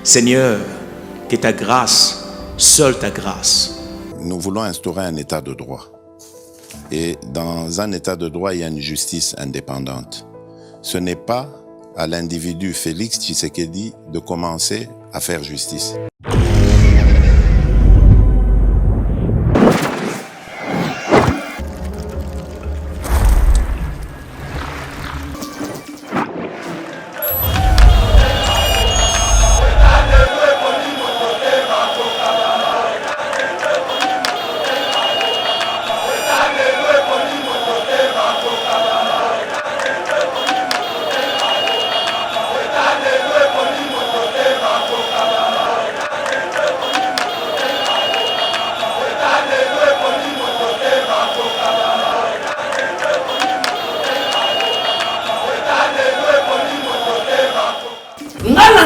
Seigneur, que ta grâce, seule ta grâce. Nous voulons instaurer un état de droit. Et dans un état de droit, il y a une justice indépendante. Ce n'est pas à l'individu Félix Tshisekedi de commencer à faire justice.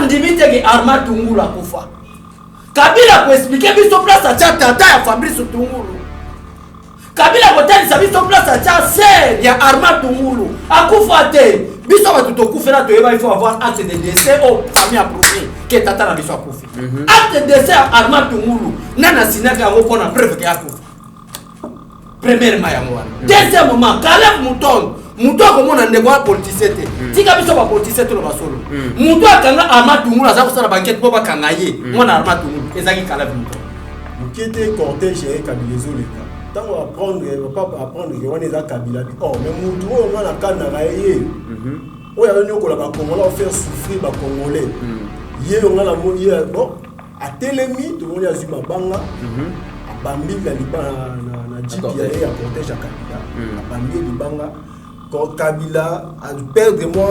Ndimite Armand Tungulu akufa. Kabila kuexpliquer biso place à tata ya Fabrice Tungulu. Kabila kotanisa biso place à sœur ya Armand Tungulu. Akufa te. Biso ba tutokufela toyeba il faut avoir acte de décès au famille approuvé que tata na biso akufi. Acte de décès ya Armand Tungulu. Nana sinaka yango kona preuve que akufa. Premièrement ya mwana. Deuxièmement, Caleb Mouton. Muto akomona ndeko ya politicien te. Tika biso ba politicien to lo basolo. Muto akanga Armand Tungulu aza kosala banquette po bakanga ye. Mwana Armand Tungulu ezaki Caleb Mouton. Mukete cortège ya Kabila zoleka. Tango apprendre que on est à Kabila. Oh mais muto on a kana ga ye. Oya nyoko la ba Congolais faire souffrir ba Congolais. Ye on a la mo ye bon a telemi to on ya zuma banga. Bambi la libana na jipi ya cortège ya Kabila. Bambi libanga. Quand Kabila a perdre moi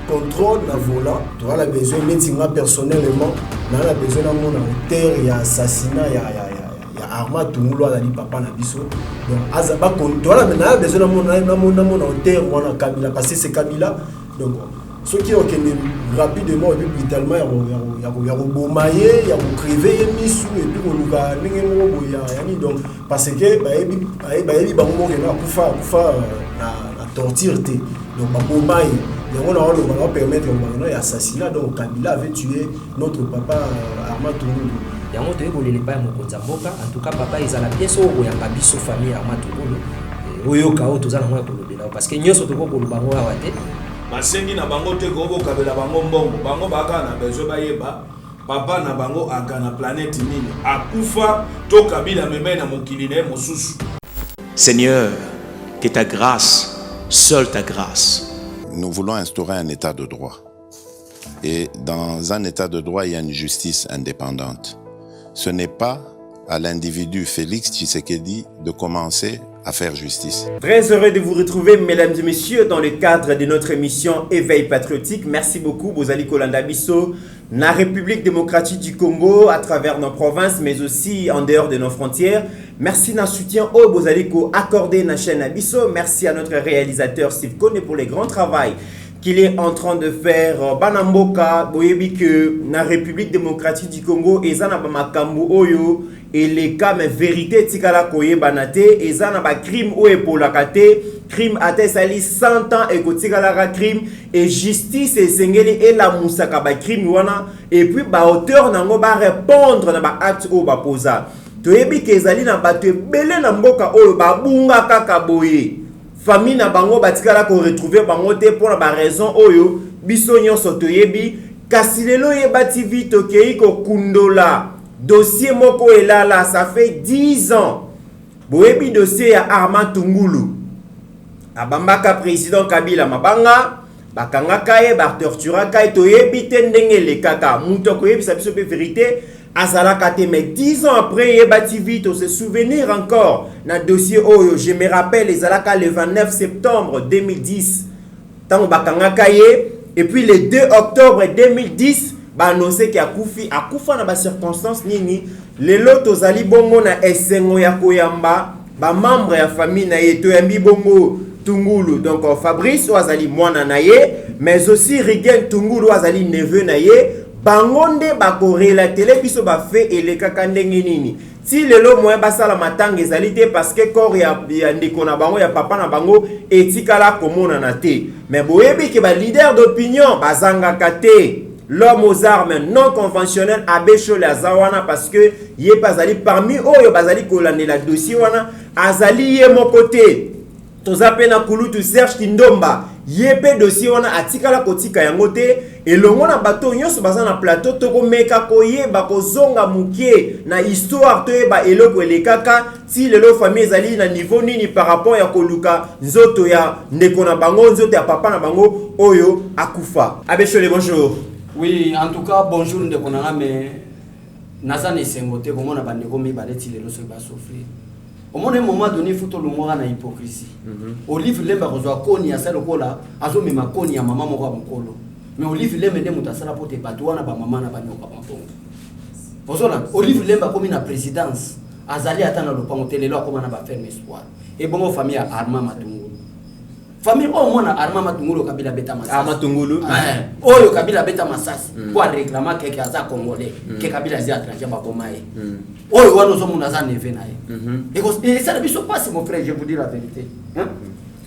contrôle la volant, tu as besoin de personnellement, tu as besoin de mon terre, il y a assassinat, il y a Armand Tungulu à la papa na biso. Donc azaba tu as besoin de mon terre, moi na Kabila parce que c'est Kabila. Donc ceux qui ont rapidement et puis brutalement il y a bomayer, il y a crever misu et puis on va n'engi donc parce que baebi bango na kufa na torture. Donc, on va permettre d'assassinat. Donc, Kabila avait tué notre papa Armand Tungulu. En tout cas, papa, ils ont la pièce où il y a pas de famille Armand Tungulu. Parce que nous sommes tous les bango à Wate. Masengi na bango te gobo kabela bango mbongo. Bango baka na bezo bayeba. Papa na bango akana planète nini. Akufa to Kabila meme na mokili na mosusu. Seigneur, que ta grâce, seule ta grâce. Nous voulons instaurer un état de droit. Et dans un état de droit, il y a une justice indépendante. Ce n'est pas à l'individu Félix Tshisekedi de commencer à faire justice. Très heureux de vous retrouver, mesdames et messieurs, dans le cadre de notre émission Éveil patriotique. Merci beaucoup, Bozali Kolanda Bisso, la République démocratique du Congo, à travers nos provinces, mais aussi en dehors de nos frontières. Merci d'un soutien au Bozaliko accordé à la chaîne Abisso. Merci à notre réalisateur Steve Kone pour le grand travail qu'il est en train de faire. Banamboka, boyebi que la République démocratique du Congo, ezana bamakambu oyo, et les cas mais vérité tikala koye banate, ezana ba crime ou epolakate, crime ate sali 100 ans et kotikala crime et justice et sengeli et la musaka ba crime wana et puis ba auteur nango ba répondre na ba acte ou ba posa. Toyebi kezali na bato ebele na mboka oyo babunga kaka boye. Famille na bango batikala ko retrouver bango te pour la raison oyo biso nyonso toyebi kasi lelo yebati vite okei ko kundola dossier moko elala ça fait 10 ans. Boyebi dossier ya Armand Tungulu. Abambaka président Kabila mabanga bakanga kaye ba tortura kaye toyebi te ndenge le kaka muto ko yebi sa biso pe vérité. Mais 10 ans après, on se souvenir encore dans le dossier Oyo. Je me rappelle, le 29 septembre 2010, et puis le 2 octobre 2010, annoncé qu'il y a Koufa dans les circonstances, les lots Zali Bongo na Essengo ya Koyamba, membre de la famille na Yetoyambi Bongo Tungulu, donc Fabrice Ouazali Mwana naye, mais aussi Rigen Tungulu Ouazali neveu naye. Bangonde bako relater biso ba fait et le kakandenge nini si lelo moyen basala matanga ezalité parce que corps ya ndeko na bango ya papa na bango etikala komona na te mais boyebi ke ba leader d'opinion bazanga kate l'homme aux armes non conventionnelles Abécho la Zawana parce que yé bazali parmi oyo bazali kolande la dossier wana azali yé mon côté tozapena kulutu Serge Kindomba yépe dossier wana atikala kotika yango te elongo na bato nyonso baza na plateau toko meka koyeba kozonga mukie na histoire toyeba eloko elekaka ti lelo famille ezali na niveau nini par rapport ya koluka nzoto ya ndeko na bango nzoto ya papa na bango oyo akufa. Abéchole, bonjour. Oui, en tout cas, bonjour ndeko na mais nazane sengote comme on a bandeko mi baleti lelo so ba souffrir. Au moment donné, il faut que l'on ait hypocrisie. Olive lemba kozwa koni ya sala kola, azo mema koni ya mama moko mokolo. Mais Olive lemba ndemo tasala pote batwana ba mama na banyoka mpongo. Pozola, Olive lemba comme na présidence, azali atana lopango telelo akoma na ba ferme espoir. Et bongo famille Armand Matungulu. Famille au moins Armand Matungulu Kabila beta masasi. Armand Matungulu. Oyo Kabila beta masasi. Pour réclamer que aza congolais, que Kabila zia étranger ba komae. Oyo wana zo munaza neve naye. Et ça ne biso pas mon frère, je vous dis la vérité. Hein?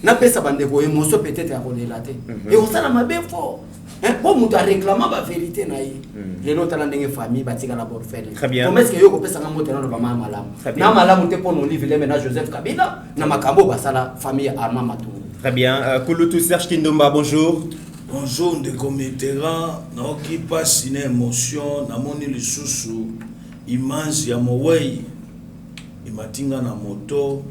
Na pesa bandeko émotion peut-être à relater. Et on ça na mabe fort. Hein? Pour muta réclamer la vérité naye. Les autres dans une famille batika la bonne faire. Très bien. Comment est-ce que yo ko pesa ngamote na ba mama malamu. Na malamu te pour nos livres les na Joseph Kabila na makambo basala famille Armand Matungulu. Très bien. Kulutu Serge Kindomba, bonjour. Bonjour ndeko Mitterrand, naoki pasi na émotion namoni lisusu image ya mowei imatinga na moto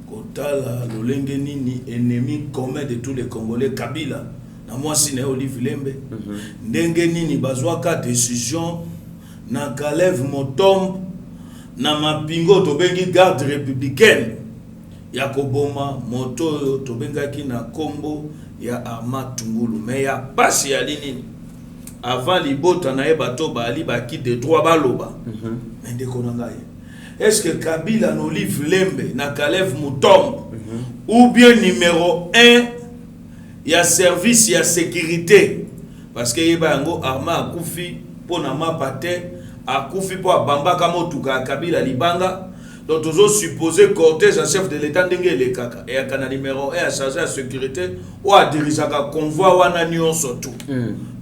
kotala lolenge nini ennemi commun de tous les Congolais Kabila na mwasi na Olive Lembe ndenge nini bazwaka décision na Kalev Motombo na mapingo tobengi garde républicaine ya koboma moto tobengaki na kombo ya Armand Tungulu mais ya pasi ya nini avant libota na bato bali baki de droit baloba mais ndeko na ngai est-ce que Kabila no Olive Lembe na Kalev Motombo ou bien numéro 1 ya service ya sécurité parce que yeba yango Armand akufi pona mapate akufi po bambaka motuka Kabila libanga. Donc, nous avons supposé cortège en chef de l'État d'Engele Kaka. Et à Canada numéro 1 à charger la sécurité ou à diriger un convoi ou à Nanion surtout.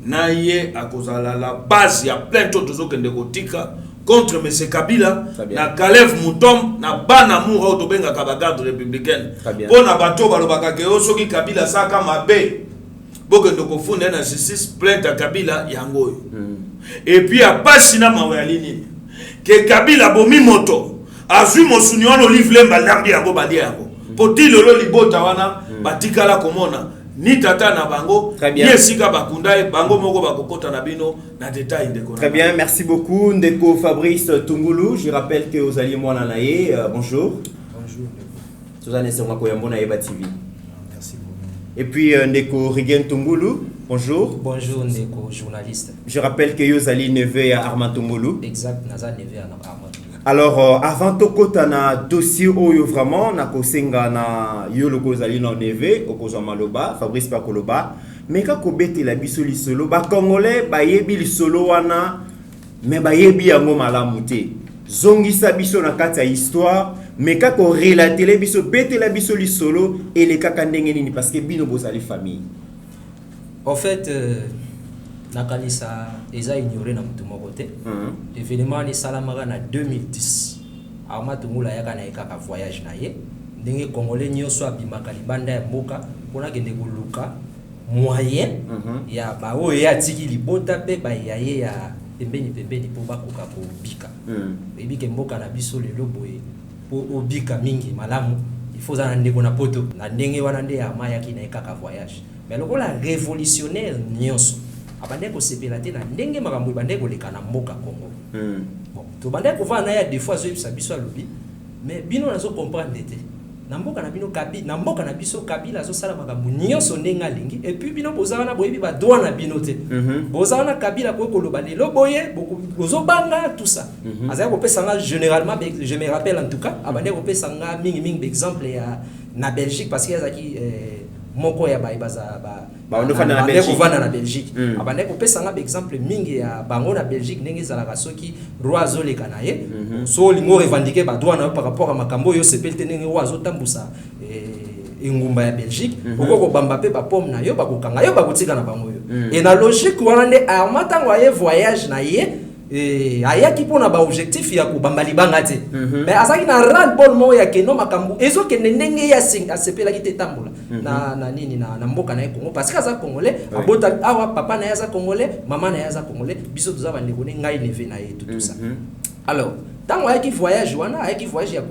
Naïe à cause de la base, il y a plein d'autres choses qui sont contre M. Kabila. Na Kalev Moutom, na Banamour au Tobenga Kabagarde républicaine. Pour na bateau, balobaka ke osoki Kabila saka mabe. Boke ndoko funde na justice plainte à Kabila yango. Et puis à Passina Mawalini que Kabila bomi moto. Azu mosuni wana Olive Lemba lambi yango badi yango poti lolo libota wana batikala komona ni tata na bango yesika bakunda bango moko bakokota na bino na détail ndeko. Très bien, merci beaucoup ndeko Fabrice Tungulu. Je rappelle que vous alliez moi naye bonjour. Bonjour. Suzanne Sengako Yambona Eba TV. Merci beaucoup. Et puis ndeko Rigen Tungulu. Bonjour. Bonjour ndeko journaliste. Je rappelle que vous alliez neve à Armand Tungulu. Exact, naza neve à Armand. Alors, avant tokota na dossier oyo vraiment na kosenga na yo loko zali na neve okozo maloba Fabrice Pakoloba mais ka kobete la biso li solo ba congolais ba yebi li solo wana mais ba yebi yango malamu te zongisa biso na kati ya histoire mais ka ko relater la biso bete la biso li solo et les kaka ndenge nini parce que bino bozali famille. En fait nakalisa eza ignoré na mutu moko te. Événement ni salamaka na 2010 Armand Tungulu yaka na ekaka voyage na ye ndenge congolais nyonso abimaka libanda ya mboka pona kende koluka moyen ya ba oyo ya tiki libota pe ba ya ye ya pembeni po bakoka ko bika ebike mboka na biso lelo boye po obika mingi malamu il faut za ndeko na poto na ndenge wana nde ya maya ki na ekaka voyage mais lokola révolutionnaire nyonso abande ko sepela te na ndenge makambo bande ko leka na mboka Congo. Bon, to bande ko va na ya des fois zo bisa biso alobi mais bino nazo comprendre te. Na mboka na bino Kabila, na mboka na biso Kabila zo sala makambo nyonso ndenga lingi et puis bino bozana na boyebi ba droit na bino te. Bozana na Kabila ko koloba lelo boye bozo banga tout ça. Azaya ko pesa nga généralement je me rappelle en tout cas abande ko pesa nga mingi exemple ya na Belgique parce que yazaki moko ya baza on va na Belgique. Na Belgique. Abande ko pesa nga exemple mingi ya bango na Belgique ndenge zalaka soki roi azoleka na ye. So lingo revendiquer ba droit na par rapport à makambo yo sepelte ndenge roi azotambusa ngumba ya Belgique. Oko ko bamba pe ba pomme na yo ba kokanga yo ba kotika na bango yo. et na logique wana nde Armand tango aye voyage na ye ayaki mpona baobjectif ya kobamba libanga te mais azalaki na ras bol moko ya keno makambo ezokende ndenge ye asepelaki te tambola na nini na mboka na ye Congo parce que aza congolais abota awa papa na ye aza congolais mama na ye aza congolais biso toza bandeko ne ngai neve na ye tout ça alors tango ayaki voyage wana ayaki voyage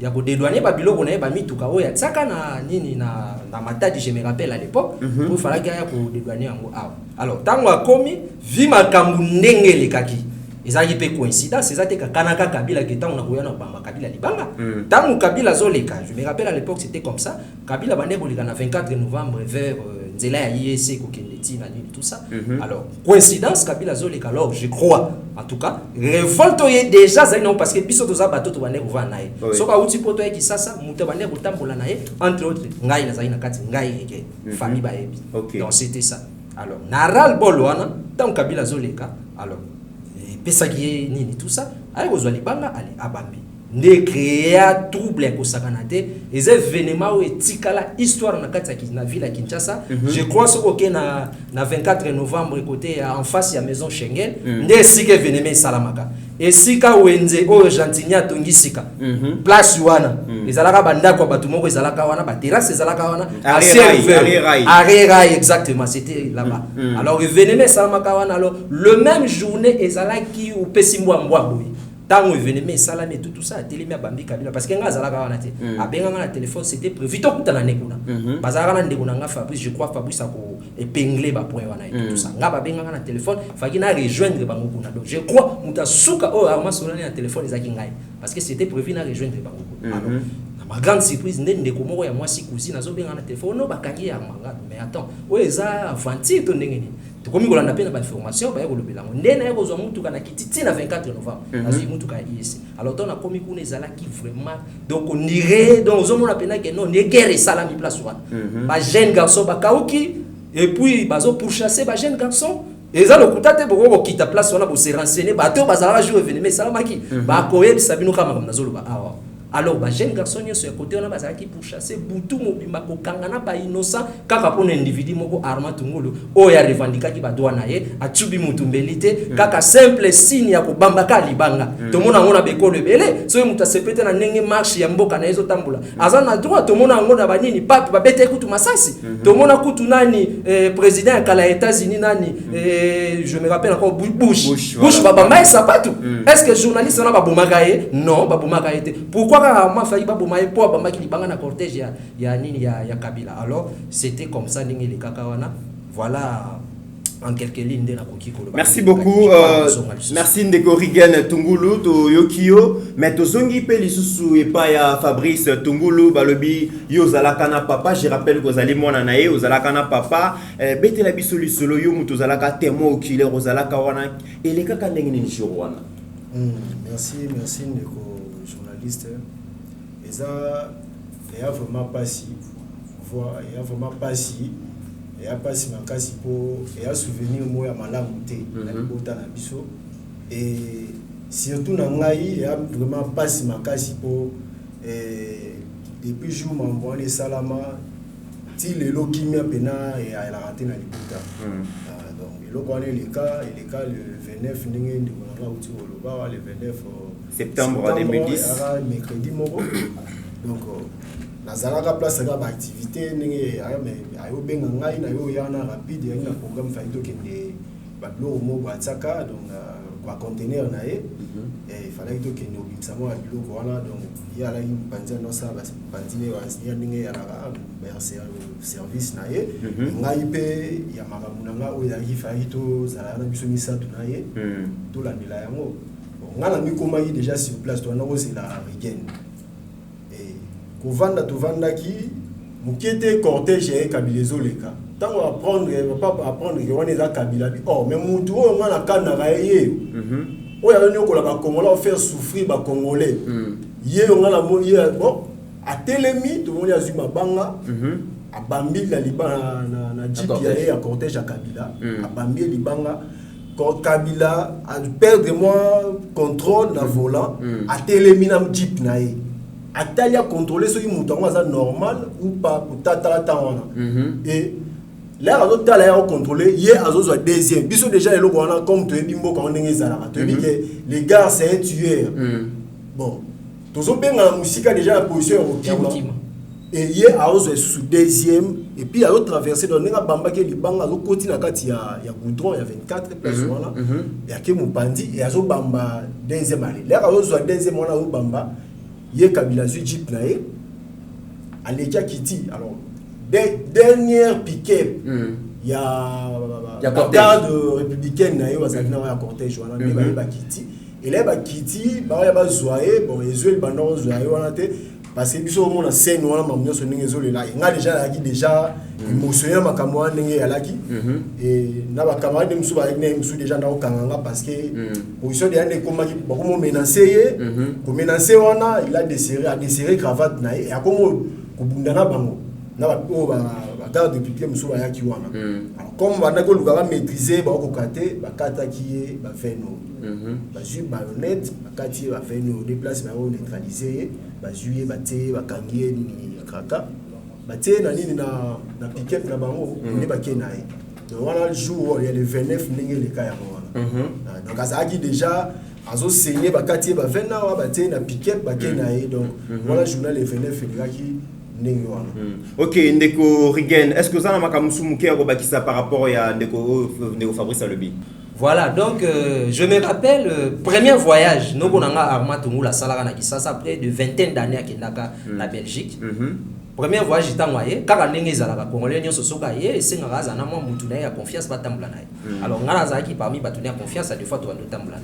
ya kodédouaner babiloko na ye bamituka oyo atiaka na nini na Matadi je me rappelle à l'époque pour falaki aya kodédouaner yango awa alors tango akomi vi makambo ndenge elekaki ezalaki mpe coïncidence eza te kakanaka Kabila ke tango nakoya na bamba Kabila libanga tango Kabila zoleka je me rappelle à l'époque c'était comme ça Kabila bande koleka na 24 novembre vers nzela ya IEC kokende tina nini tout ça alors coïncidence Kabila zoleka alors je crois en tout cas révolte est déjà ça non parce que biso toza bato to bande kova na ye soka uti poto ya kisasa muto bande kotambola na ye entre autres ngai na zai na kati ngai ke famille ba yebi donc c'était ça alors naral bolwana tant Kabila zoleka alors pesaki nini tout ça ayi kozwa libanga ali abambi nde créa trouble ko sakanate les événements etikala histoire na kati na ville à Kinshasa je crois ce que na 24 novembre côté en face ya maison Schengen nde sika événement salamaka et sika wenze o Gentilnia tongisika place wana ezalaka bandako batu moko ezalaka wana ba terrasse ezalaka wana arrière exactement c'était là-bas alors événement salamaka wana alors le même journée ezalaki ou pesimbo mbwamboyi tango événement salame tout ça télémia bambi Kabila parce que nga zalaka wana te abenga na téléphone c'était prévu to kutana nekuna bazalaka na ndeko na nga Fabrice je crois Fabrice ako épingler ba point wana et tout ça nga babenga na téléphone faki na rejoindre bango kuna donc je crois muta suka o Armand Solani na téléphone ezaki ngai parce que c'était prévu na rejoindre bango kuna alors ma grande surprise ndeko moko ya mwasi cousine azobenga na téléphone no bakangi ya manga mais attends o eza aventure to ndenge ni tokomi kolanda pe na ba information ba yekolobela ngo ndena yekozwa mutuka na kititi na 24 novembre azwi mutuka IEC alors on a komi kuna ezalaki vraiment donc on irait donc ozomona pena que non ne guerre sala mi place wana ba jeune garçon ba kauki et puis bazo pourchasser ba jeune garçon eza lokuta te boko kita place wana bo se renseigner ba to bazala jouer événement salamaki ba koyebisa bino kama nazoloba awa alors ba jeune garçon sur côté on a bazaki pour chasser butu mobimba ko kangana ba innocent kaka pona individu moko Armand Tungulu o ya revendica ki ba doa na ye atubi mutumbelite kaka simple signe ya ko bambaka libanga to mona ngona bekolo ebele so muta sepete na ndenge marche ya mboka na ezo tambula azana droit to mona ngona ba nini pape ba bete kutu masasi to mona kutu nani président kala États-Unis nani je me rappelle encore Bush ba bamba sapatu est-ce que journaliste na ba bomaka ye non ba bomaka ye pourquoi ma failli ba bomaye po ba maki libanga na cortège ya nini ya Kabila alors c'était comme ça ningi les kakawana voilà en quelques lignes de la koki kolo. Merci beaucoup merci Ndeko Rigen Tungulu to Yokio mais to zongi pe lisusu e pa ya Fabrice Tungulu balobi yo zalaka na papa je rappelle que zali mwana na ye ozalaka na papa betela biso lisolo yo mutu zalaka témoin oculaire ozalaka wana ele kaka ndenge ni jour wana merci Ndeko journaliste et ça il y a vraiment pas si voir il y a vraiment pas si et a pas si makasi po et a souvenir moi ya malamu te na libota na biso et surtout na ngai et a vraiment pas si makasi po depuis jour m'envoie les salama ti le lokimia pena et a la raté na libota donc le connaît les cas le 29 ndenge ndiko na uti oloba le 29 septembre 2010 mercredi moko donc nazalaka place ya ba activité ndenge ayo benga ngai na yo yana rapide ya na programme faito kende ba blog mo ba tsaka donc kwa conteneur na ye et fallait to kende obimsa mo blog wana donc ya la impanza no sa ba pandine wa ya ndenge ya la service na ye ngai pe ya makamuna nga o ya faito zala na biso misatu na ye to la ndela yango ngala mikoma yi déjà sur place to na c'est la Rigen et kovanda to vandaki mukete cortège et Kabilezo leka tango apprendre que on est à Kabila oh mais mutu o ngala kana ga ye o ya nyoko la ba Congolais faire souffrir ba Congolais ye ngala mo ye bon a telemi to mo ya zuma banga a bambi la libana na jeep ya cortège à Kabila a bambi libanga quand Kabila a perdre moi contrôle na volant a télémina jeep nae a talia contrôler ce mutango ça normal ou pas pour tata wana et l'air à l'autre là on contrôler hier à l'autre deuxième biso déjà eloko wana comme tu es bimbo quand on est zala tu dis que les gars c'est un tueur bon tozo benga musika déjà la position au Kima et hier à l'autre sous deuxième et puis à l'autre traverser dans nenga bamba ke libanga zo koti na kati ya goudron il y a 24 personnes là et à ke mupandi et azo bamba deuxième allée l'air à l'autre deuxième wana au bamba hier Kabila zu jeep na e Alekia Kiti alors dernière piquet il y a garde républicaine na yo azalina ya cortège wana mais ba Kiti et là ba Kiti ba ya ba zoaé bon ezuel bandon zoaé wana te parce que biso mona scène wana mamnyo so ninge zo lela nga déjà la déjà émotionnel makambo wana ninge ya laki et na ba camarade musu ba ene musu déjà na okanga parce que position de ande koma ki ba ko menacer ko menacer wana il a desserré cravate na et akomo ko bundana bango na ba garde député musu ba yaki wana alors comme bana ko luka ba maîtriser ba ko kate ba kata ki ba feno ba ju bayonet ba kati ba feno déplacer ba neutraliser ba juillet ba te ba kangie ni kraka ba te na nini na piquet na bango ne ba kenae donc voilà le jour il y a le 29 ninge le kaya wana donc azaki déjà azo saigner ba kati ba vena ba te na piquet ba kenae donc voilà journal le 29 elaki. Ok, Ndeko Rigen, est-ce que vous avez un par rapport à Ndeko Fabrice Alobi? Voilà, donc je me rappelle, premier voyage, nous avons Arma Tungula Salara Nakisasa, après de vingtaine d'années à la Belgique. Premier voyage, j'étais envoyé, car on est à la Congolais, nous sommes et c'est un raza, nous avons confiance, pas Tamblanaï. Alors, on a qui parmi Batunia confiance, à des fois, tu as Tamblanaï.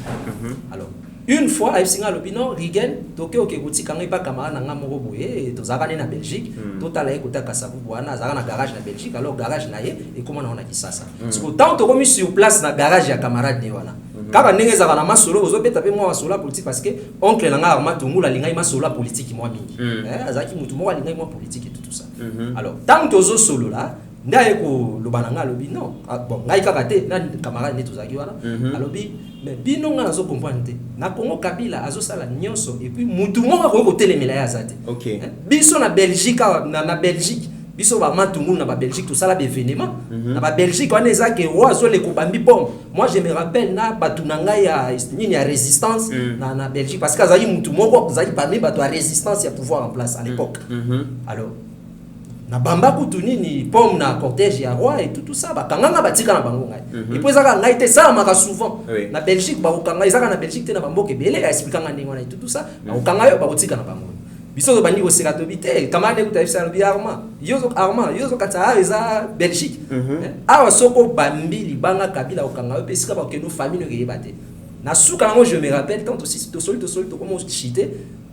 Alors, une fois, à Singa Lobino, Rigen, Tokyo, Kebouti, quand il n'y a pas camarade, on a Moroboye, tu as en Belgique, tu as l'air à Kassabou, on a un garage en Belgique, alors garage naïe, et comment on a dit ça? Parce que tant que tu as mis sur place, dans le garage, il y a camarade Newana. Quand on est à la solo, vous avez tapé moi solo politique parce que oncle Nanga Arma Tungu, la ligne solo politique, moi, Azaki Moutumo, la ligne politique et tout ça. Alors, tant que tu as solo là, ndaeko lobananga lobi non bon ngai kaka te na camarade ne tozaki wana alobi mais bino nga nazo comprendre te na Congo Kabila azo sala nyonso et puis mutu mo ko ko telemela ya zate OK biso na Belgique na Belgique biso ba matungu na ba Belgique tout ça la événement na ba Belgique on eza ke oazo le ko bambi pom moi je me rappelle na batunanga ya nini ya résistance na Belgique parce que azali mutu moko azali parmi bato ya résistance ya pouvoir en place à l'époque alors na bamba kutuni ni pomme na cortège ya roi et tout ça ba kanganga batika na bango ngai et puis ça ngai te ça maka souvent na Belgique ba kanga izaka na Belgique te na bamboke belé expliquanga ndingo na tout ça ba kanga yo ba kotika na bango biso to bandi ko sekato bité kamane ko tafisa bi arma yozo kata eza Belgique awa soko bambi libanga Kabila okanga yo pesika ba keno famille ke yebate na suka ngo je me rappelle tant aussi to soli to comment chité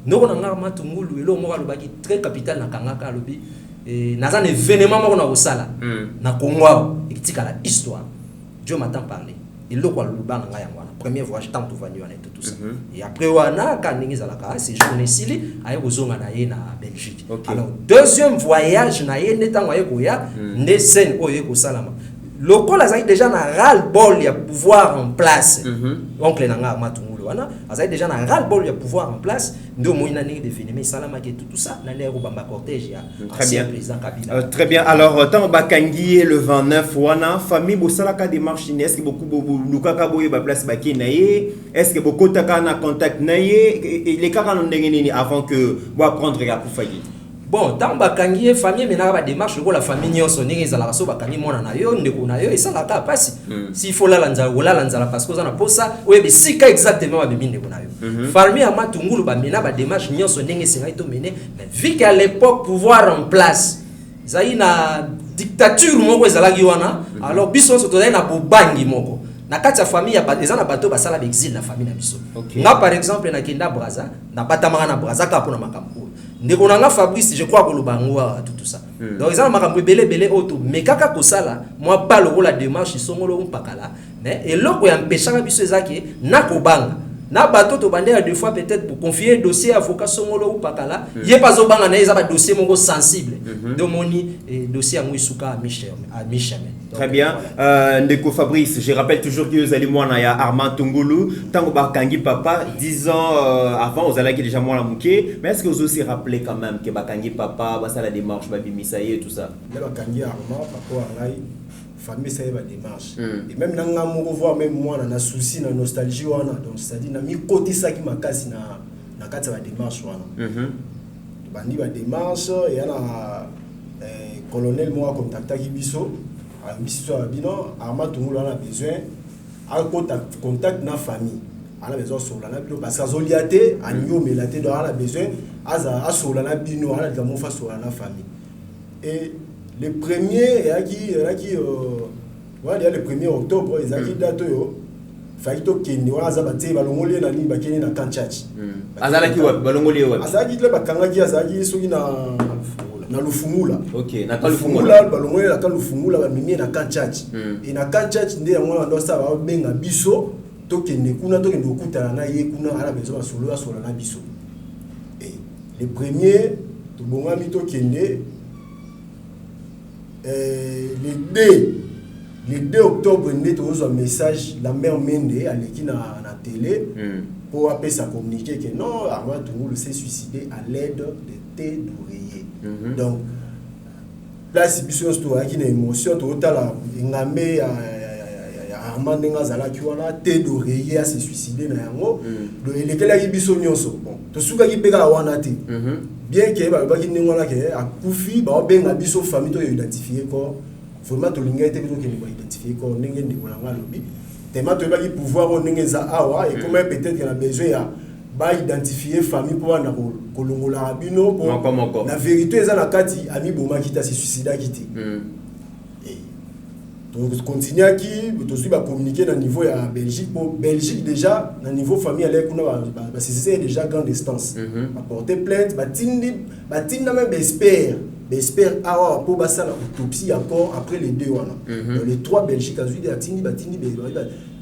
noko na ngarma tungulu elo mo alobaki très capital na kangaka lobi naza un événement moko na osala na Congo etika la histoire Dieu m'entend parler et le quoi le bang nga yango premier voyage tant tout venu et tout ça et après wana ka ningi zalaka c'est journée sili aye kozonga na ye na Belgique alors deuxième voyage na ye netango aye koya ne scène oye ko salama lokola azali déjà na ras bol ya pouvoir en place oncle nanga matungulu wana azali déjà na ras bol ya pouvoir en place ndo moina ningi définir salama ke tout ça na l'air bamba cortège ya très président Kabila très bien alors tant bakangi le 29 wana famille bosalaka démarche est-ce que beaucoup lukaka boye ba place baki naye est-ce que beaucoup taka na contact naye les kaka ndenge nini avant que boa prendre ya kufayi. Bon, dans bakangi famille maintenant ba démarche ko la famille nyonso ningi ezala so bakangi mona na yo ndeko na yo esala ka pasi s'il faut la lanza parce que ça na posa oyebi sika exactement ba bimi ndeko na yo famille ya matungulu ba mena ba démarche nyonso ningi senga to mener mais vu qu'à l'époque pouvoir en place zayi na dictature moko ezala ki wana alors biso so to na bobangi moko na kati ya famille ya eza na bato basala exil na famille na biso nga par exemple na kenda Braza na batamaka na Braza ka pona makambo ndeko nanga Fabrice je crois que le bangwa tout ça donc ils ont makambo belé auto mais kaka kosala moi pas le la démarche songolo mpakala mais et loko ya mpeshaka biso ezaki na kobanga na bato to bandera deux fois peut-être pour confier dossier avocat songolo mpakala ye pas obanga na ezaba dossier mongo sensible de moni dossier ngui suka à Michel. Très bien. Ndeko Fabrice, je rappelle toujours que vous allez moi na ya Armand Tungulu, tango bakangi papa 10 ans avant vous allez déjà moi la mouké, mais est-ce que vous aussi rappelez quand même que bakangi papa, ça la démarche ba bimisa et tout ça. Le bakangi Armand papa ngai famille ça va démarche et même nanga moko voir même moi na souci na nostalgie wana donc c'est-à-dire na mi côté ça qui makasi na kati va démarche wana bandi va démarche et ana colonel moi contacta ki biso a biso bino Armand Tungulu a besoin a contact na famille a besoin sur la bino parce que azoliate a nyo melate donc a besoin a sur la bino a la mo fa sur la famille et le premier voilà le 1er octobre ils a dit date yo faito kende wana za bate balongoli na ni bakeni na kanchachi azala ki wapi balongoli wapi azaki le bakanga ki azaki soki na lufungula OK na kalufungula balongoli na kalufungula ba mimi na kanchachi et na kanchachi nde yango ndo sa ba benga biso to kende kuna to kende okutana na ye kuna ala bezo solo na biso et le premier to bonga mi to kende le 2 octobre, nous avons un message, la mère Mende, à l'équipe na télé, pour appeler sa communiquer que non, Armand Tungulu s'est suicidé à l'aide de thé d'oreiller. Donc, là, c'est plus une émotion, total, ngambé Armand Ngazala qui a thé d'oreiller à se suicider na yango. Donc, il est là qui biso nyonso. Bon, to suka ki peka wana te. Bien que ba ki ngwana ke akufi ba benga biso famille to identifier ko vraiment to linga été que ni ba identifier ko ndenge ndi kolanga lobi tellement to ba ki pouvoir on ndenge za awa et comment peut-être qu'il a besoin ya ba identifier famille pour na kolongola bino pour la vérité eza na kati ami boma kita se suicida kiti donc continuer à qui aussi va communiquer dans niveau à Belgique pour Belgique déjà dans niveau famille aller kuna ba c'est déjà grande distance apporter plainte batindi même espère avoir pour basa la autopsie encore après les deux wana les 3 Belgique azui de atindi batindi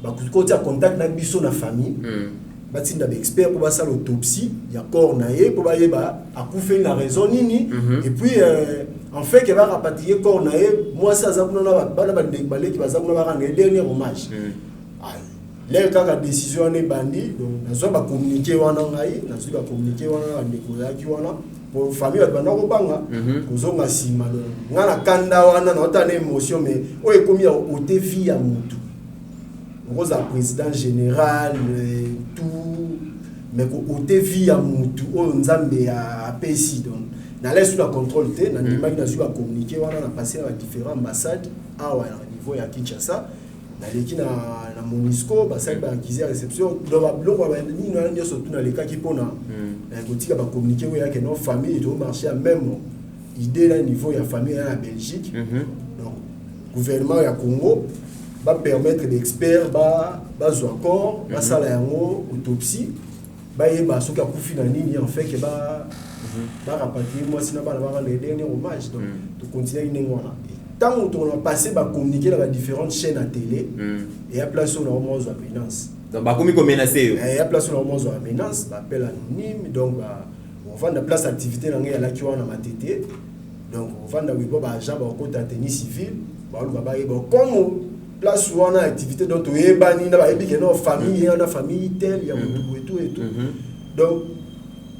ba côté à contact na biso na famille batindi ba expert pour basa l'autopsie ya corps naé pour ba yeba akufa la raison nini et puis en fait que va rapatrier corps naé moi ça za kuna na bana ba ndekbalé qui va za kuna ba rendre dernier hommage les cas de décision ne bandi donc nazo ba communiquer wana ngai nazo ba communiquer wana ndeko ya ki wana pour famille ba bana ko banga kozonga sima ngana kanda wana na otana émotion mais o ekomi ya ote vie ya mutu ngoza président général tout mais ko ote vie ya mutu o nzambe ya pesi donc na laisse la contrôle té na ndima ki nazo ba communiquer wana na passer à différentes ambassades à niveau ya Kinshasa na leki na Monisco basali ba acquise réception do ba bloko ba ni na ndio surtout na leka ki pona gotika ba communiquer ya que nos familles to marcher à même idée là niveau ya famille en Belgique donc gouvernement ya Congo va permettre d'experts ba zo encore ba sala yango autopsie ba yeba soka kufi na nini en fait que ba rapatrier moi sinon ba les derniers hommages donc to continuer ni ngona tant on a passé à communiquer dans les différentes chaînes à télé et à place on a au moins une menace donc bah comme menacé et à place on a au moins une menace appel anonyme donc on va de place activité dans la qui on a matete donc on va dans webo ba agent ba côté tenue civile ba comme place où on a activité donc on est banni na ba ebi que nos famille on a famille telle il y a et tout donc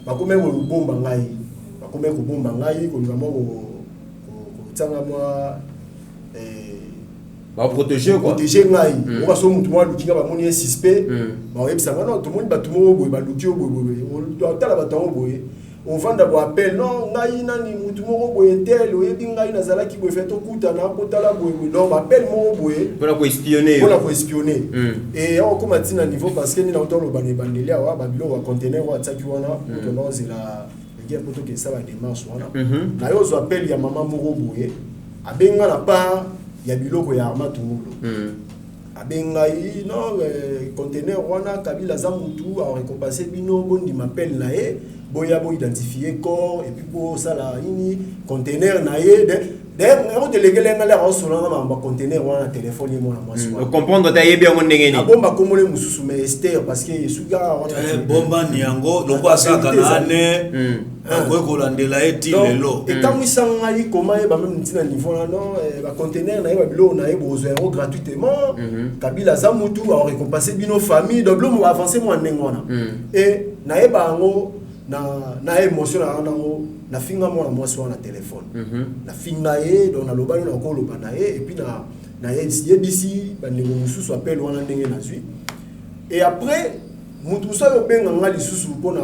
ba comme on bomba ngai ba comme ko bomba ngai ko vraiment tanga moi ba protéger quoi protéger ngai on va so mutu moi lukinga ba moni suspect ba yebisa ngana to moni ba tumo boy ba luki boy on tala ba tango boy on vanda bo appel non ngai nani mutu mo boy tel o yebi ngai na zala ki boy fait to kuta na ko tala boy non ba appel mo boy pour la ko espionner et on comme tina niveau parce que ni na to lo ba ne bandeli awa ba bilo wa conteneur wa tsaki wana to no zela guerre pour que ça va démarche wana na yo zo appel ya mama moko boye abenga na part ya biloko ya Armand Tungulu abenga yi non conteneur wana kabila za mutu a récompenser bino bondi m'appelle na ye boya bo identifier corps et puis pour ça la ini conteneur na ye on délégué l'engagement en sonant ma conteneur wana téléphone et moi comprendre ta yebi on ndenge ni bomba komole mususu mais Esther parce que suga bomba niango lokwa saka nane ko ko landela eti lelo et tant misanga yi comment ba même ntina niveau là non ba conteneur na ye ba bilo na ye besoin gratuitement kabila za mutu a récompenser bino famille donc lo mo avancer mo ndengona et na ye ba ngo na émotion na ngo na finga moi na téléphone na finga ye donc na lobani na ko lobana ye et puis na yebisi bandeko mosusu appel wana ndenge nazwi et après mutu mosusu obenga nga lisusu mpona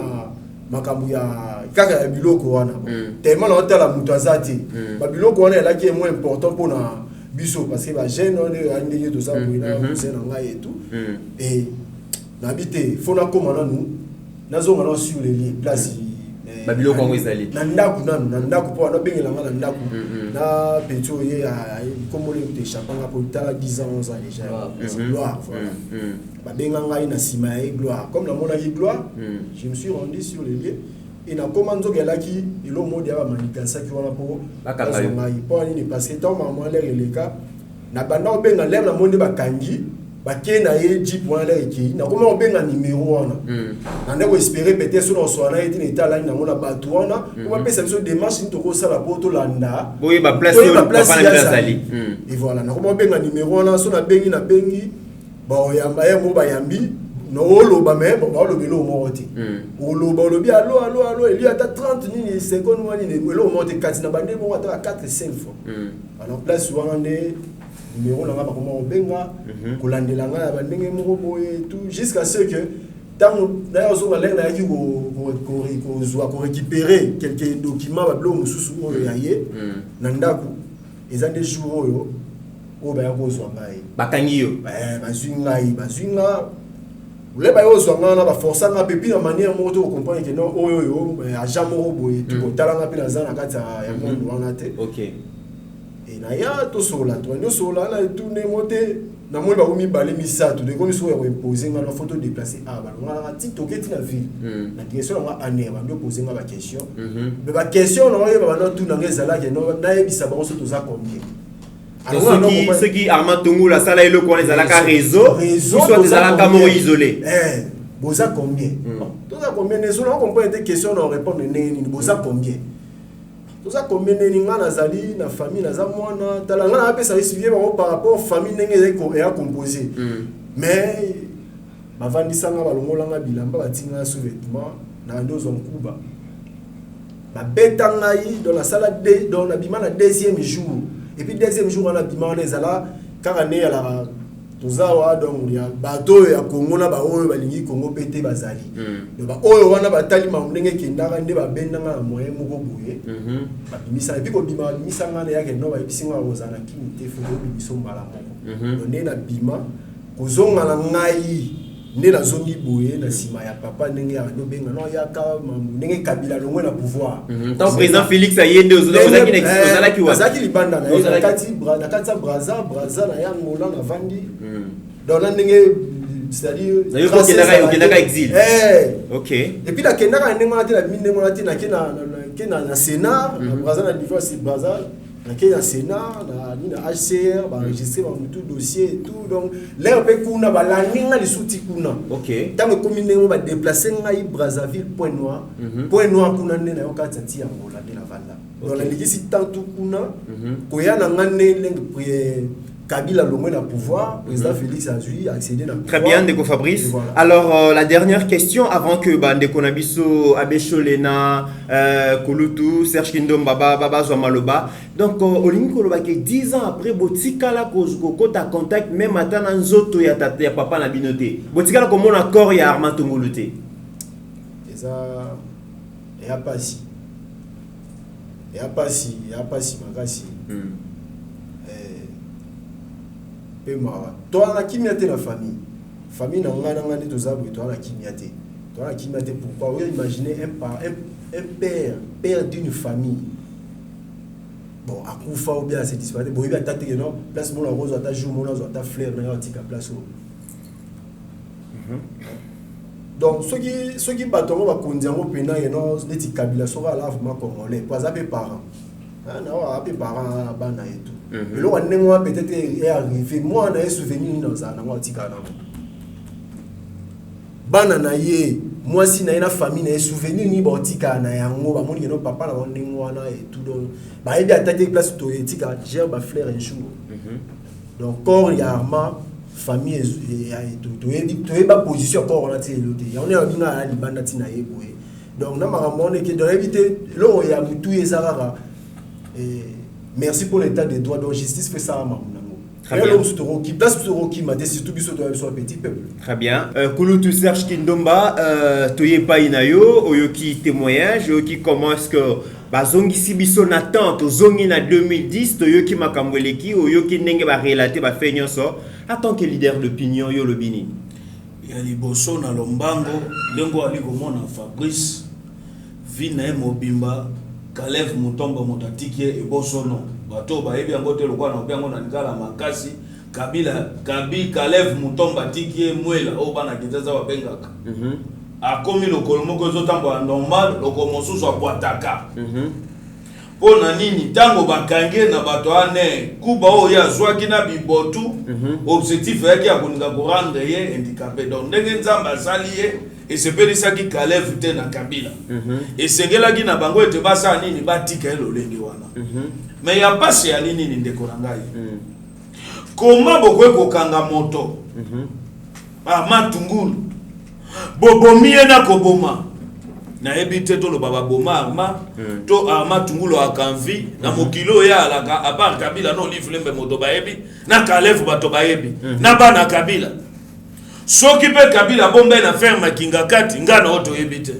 makambo ya kaka ya biloko wana tellement na otala mutu aza te babiloko wana elaki est moins important mpona biso parce que bagene wana ndenge toza boyina kosena ngai et tout et nabi te fo nakoma nanu nazonga na sur les lieux place babilo kongo ezali na ndako po na bengela nga na ndako na petio ye comme le te chapanga pour tala 10 ans 11 ans déjà gloire voilà babenga ngai na sima ya gloire comme na mona gloire je me suis rendu sur les lieux et na komando gelaki ilo modi ya manikasa ki wana po ngai po ni parce que tant maman l'air eleka na banda obenga lem na monde bakangi bakena ye jeep wana eki na koma obenga numéro wana na ndeko espérer peut-être sur sona eti na état là na mona bato wana koma pesa biso démarche to ko sala po to landa boye ba place yo papa na azali et voilà na koma obenga numéro wana so na bengi ba oyamba ye mo ba yambi no oloba me ba olobelo mo oti oloba olobi allo il y a 30 nini seconde wani ne elo mo te kati na bande mo ata 4 5 fois alors place wana ne numéro là ba comment benga kolandela nga ba ndenge moko boye tout jusqu'à ce que tant d'ailleurs so baleng na yaki ko récupérer quelques documents ba blo mususu oyo yaye na ndako eza des jours oyo o ba yako zo ngai bakangi yo bazwinga le ba yo zo ngana ba forcer nga pepi na manière moko to comprendre que non oyo a jamais boye tout talanga pe na zana kati ya monde wana te OK na ya to sola to no sola na tourner monter na moi ba umi balé misato de comme so ya imposer nga na photo déplacer ba nga TikTok eti na ville na direction nga ané ba ndio poser nga ba question mais ba question na yo ba na tout na ngezala ke no na yebisa ba so to za combien alors ce qui Armand Tungula sala elo ko ezala ka réseau soit ezala ka mo isolé boza combien to za combien ne so na comprendre des questions na répondre ni boza combien toza combien ni nga nazali na famille naza mwana tala nga na pesa suivi par rapport famille ndenge ya composer mais bavandisa nga balongola nga bilamba batinga sous-vêtement na ndozo nkuba babeta ngai dans la salle de dans la bima na deuxième jour et puis deuxième jour on a bima na ezala kaka ne ya la toza wa donc ya bato ya Congo na ba oyo balingi Congo pété bazali ba oyo wana batali ma ndenge kindaka nde babenda nga na moyen moko boye babimisa et puis ko bima bimisa nga na yake no ba bisinga ozana kimite fuko biso mbala moko nde na bima kozonga na ngai nde na zongi boye na sima ya papa ndenge ya no benga no ya ka ndenge Kabila longwe na pouvoir tant président Félix ayende ozala ki ozala ki wa ozala ki libanda na kati braza na yango na vandi dans ndenge c'est-à-dire na exil OK et puis la kendaka ndenge na te na ndenge na te na na Sénat na braza na divorce braza na Kenya Sénat na HCR ba enregistrer tout dossier et tout donc l'air pe kuna ba laninga li souti kuna OK tant que commune ba déplacer ngai Brazzaville point noir kuna nne na yokati ati ya ngola de la vanda donc la ligi si tant tout kuna ko ya na ngane lengue Kabila longwe na pouvoir président Félix azui accéder na très bien Ndeko Fabrice voilà. Alors la dernière question avant que Ndeko Nabiso Abesholena Kolutu Serge Kindomba Baba Maloba donc olingi koloba ke 10 ans après botikala ko ta contact même atana nzoto ya tata ya papa na binoté botikala ko mona corps ya Armand Tungulu te eza ya pasi makasi pema toi na kimia te la famille na ngana ndi tozabo toi na kimia te pourquoi vous imaginez un père d'une famille bon akufa ou bien c'est disparaît bon il va tâter que non place mon rose ata jour mon rose ata fleur na tika place donc ceux qui batongo ba kondiango pena yeno neti Kabila sera là vraiment congolais pas ape parents na ape parents bana et tout mais là on est peut-être est arrivé moi on a un souvenir dans ça na tika na bana na ye moi si na ina famille na souvenir ni botika na yango ba moni no papa na ndenge wana et tout donc ba ebi attaquer place to etika gère ba frère un jour donc corps ya Armand famille et tout to e ba position corps na ti elote on est abinga na libanda ti na ye boye donc na maramone ke donc éviter lo ya mutu ezarara et merci pour l'état des droits donc justice fait ça maman Très bien. Place Roki, mais surtout sur un petit peuple. Très bien. Kouloutou Serge Kindomba, Toyepa Inayo, Oyoki témoignage, Oyoki comment est-ce que Bazongi Sibiso n'attente, Zongi na 2010, Toyoki Makamweleki, Oyoki Nenge va relater, va faire nyonso, en tant que leader d'opinion, yo le bini. Ya liboso na lombango, lengo ali komona Fabrice, Vina Mobimba, Kalev Mutomba Motatike et Bosono. Bato ba ebi angote lokwa na obiango na ngala makasi Kalev Mutomba Tiki Mwela o bana kiteza wabengaka. Akomi lokolo moko zotambo normal loko mosusu akwataka. Pona nini tango bakange na bato ane kuba o ya zwaki na bibotu objectif yake ya kuninga kurande ye handicapé donc ndenge nzamba saliye esepelisaki Kalev te na Kabila. Esengelaki na bango ete basa nini batika elolenge wana. Mais ya pasi ya nini ndeko na ngai. Koma bokwe kokanga moto. Matungulu. Bobomie na koboma. Na ebite to lo baba boma arma to matungulu akanvi na mokilo ya alaka apart Kabila no livre lembe moto baebi na Kalev bato baebi na bana Kabila. Soki pe Kabila bombe na ferme kinga kati ngana oto ebite.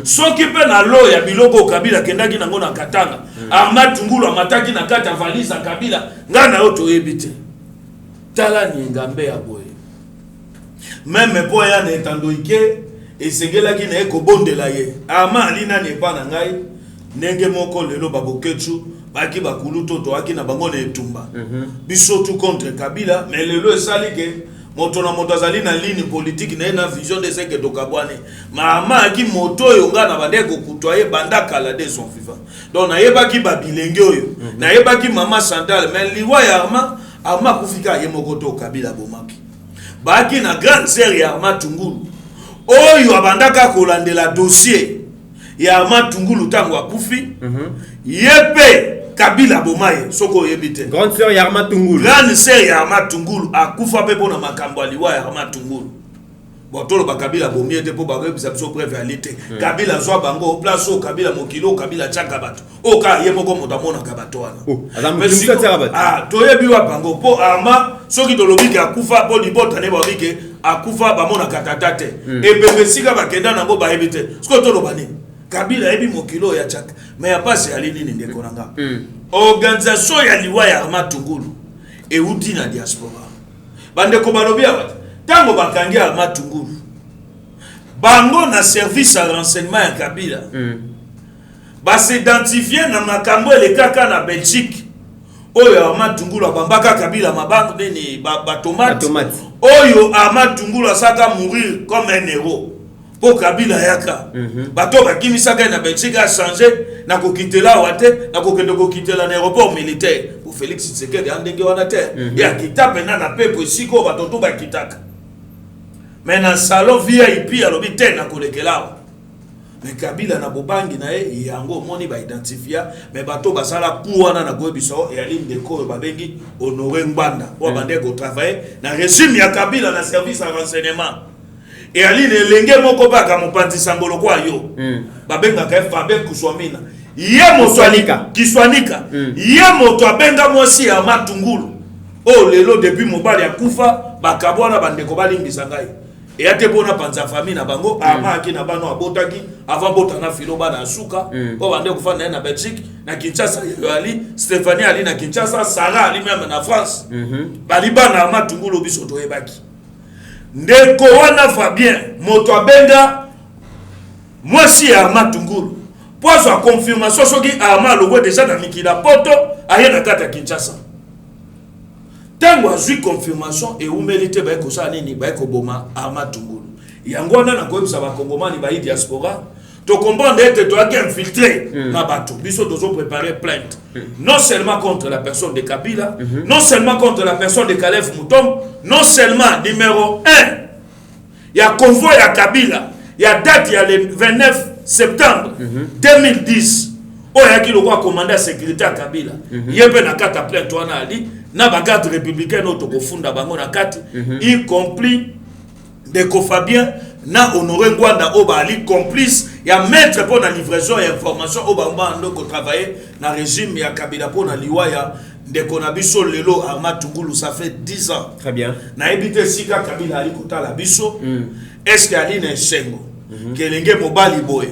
Soki pe na lo ya biloko Kabila kendaki nango na Katanga amatungulu amataki na kati avaliza Kabila ngana oto ebite. Tala ni ngambe ya boye. Meme po ya na etandoike esengelaki na ekobondela ye. Ama alina ne pa na ngai ndenge moko lelo baboketu baki bakulu toto aki na bango na etumba. Biso tout contre Kabila mais lelo esalike moto na moto azali na ligne politique na vision de ce que tokabwane mama aki moto oyo nga na bande ko kutoye banda kala de son vivant donc na yebaki babilenge oyo na yebaki mama Chantal mais liwa ya ama kufika ye moko to Kabila bomaki baki na grande série ya Matungulu oyo abandaka kolandela dossier ya Matungulu tango akufi yepe Kabila bomaye soko yebite grande sœur Yarma Tungulu grande sœur Yarma Tungulu akufa pe pona makambo aliwa Yarma Tungulu botolo ba Kabila bomie te po ba ko biso prévalité Kabila zwa bango place au Kabila mokilo Kabila chaka bato o ka ye moko motamona ka bato wana toyebi wa bango po ama soki tolobiki akufa po libota ne ba bike akufa ba mona katatate e bebe sika bakenda nango ba yebite siko toloba nini Kabila ebi mokilo ya chaka mais ya pasi ali nini ndeko nanga organisation ya liwa ya Matungulu e uti na diaspora bande ko balobia wat tango bakangi ya Matungulu bango na service à renseignement ya Kabila ba s'identifier na makambo ele kaka na Belgique oyo ya Matungulu bambaka Kabila mabango nini ba tomate oyo Matungulu asaka mourir comme un héros po Kabila yaka bato bakimisaka na Belgique a changé na kokitela wate na kokende kokitela na aéroport militaire pour Félix Tshisekedi andenge wana te ya kitape na pepo siko batoto bakitaka mais na salon VIP alobi te na kolekela mais Kabila na bobangi na ye yango moni ba identifier mais bato basala kuwana na gobiso ya ligne de ko babengi Honoré Ngbanda o bande ko travailler na régime ya Kabila na service à renseignement et ali ne lenge moko baka mopanzi sangolo kwa yo babenga ka Fabien Kuswamina ye motoanika Kiswanika ye moto abenga mosi ya Matungulu o lelo depuis mobali ya kufa bakabwana bandeko balimbisa ngai et ate bona panza famille na bango amaki na bano abotaki avant botana filo bana suka o bande kufana na Belgique na Kinshasa ali Stéphanie ali na Kinshasa Sarah ali même na France bali bana Matungulu biso to ebaki ndeko wana Fabien moto abenga mwasi ya Matungulu pozo a confirmation soki ama logo déjà na mikila poto aye na kata Kinshasa tango azui confirmation et umélité ba ko sa nini ba ko boma Matungulu yango wana na ko bisa ba kongomani ba diaspora to comprendre être toi qui infiltré na bato biso dozo préparer plainte non seulement contre la personne de Kabila non seulement contre la personne de Kalev Mutombo non seulement numéro 1 il y a convoi à Kabila il y a date il y a le 29 septembre 2010 o ya ki lokwa commandant sécurité à Kabila yebe na kata plainte wana ali na ba garde républicain no to kofunda bango na kati y compris de Fabien na Honoré Ngbanda oba ali complice ya maître pour la livraison et information oba mba ndoko travailler na régime ya Kabila pour na liwa ya ndeko na biso lelo Armand Tungulu ça fait 10 ans. Très bien. Na ebite sika Kabila ali kotala biso. Est-ce qu'il ali na sengo? Kelenge mobali boye.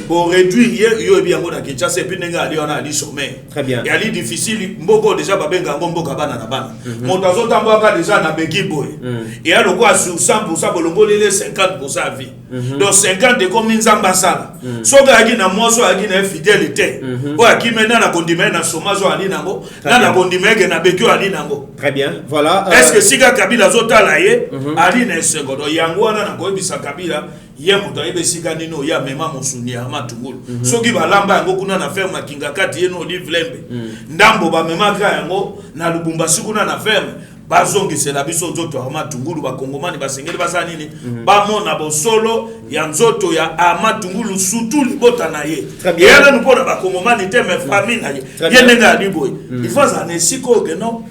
Pour réduire yo bien ngo na Kinshasa puis nenga ali ona ali sommet. Très bien. Et ali difficile mboko déjà babenga ngo mboka bana na bana. Montazo tamboka déjà na beki boye. Et alors quoi sur 100% bolongo lele 50% vie. Donc 50 de comme nzamba sala. Soga aki na moso aki na fidélité. O aki mena na kondime na somazo ali nango. Na kondime na beki ali nango. Très bien. Voilà. Est-ce que sika Kabila zotala ye ali na sengo do yango wana na koyebisa Kabila ye moto ayebe sika nino ya mema mosuni Armand Tungulu soki balamba yango kuna na ferme kinga kati yeno olive lembe ndambo ba mema ka yango na Lubumbashi kuna na ferme bazongisela biso nzoto Armand Tungulu bakongomani basengeli basa nini bamona bosolo ya nzoto ya Armand Tungulu surtout libota na ye yela nupona bakongomani te me famille na ye yenenga aliboy il faut ça ne siko que non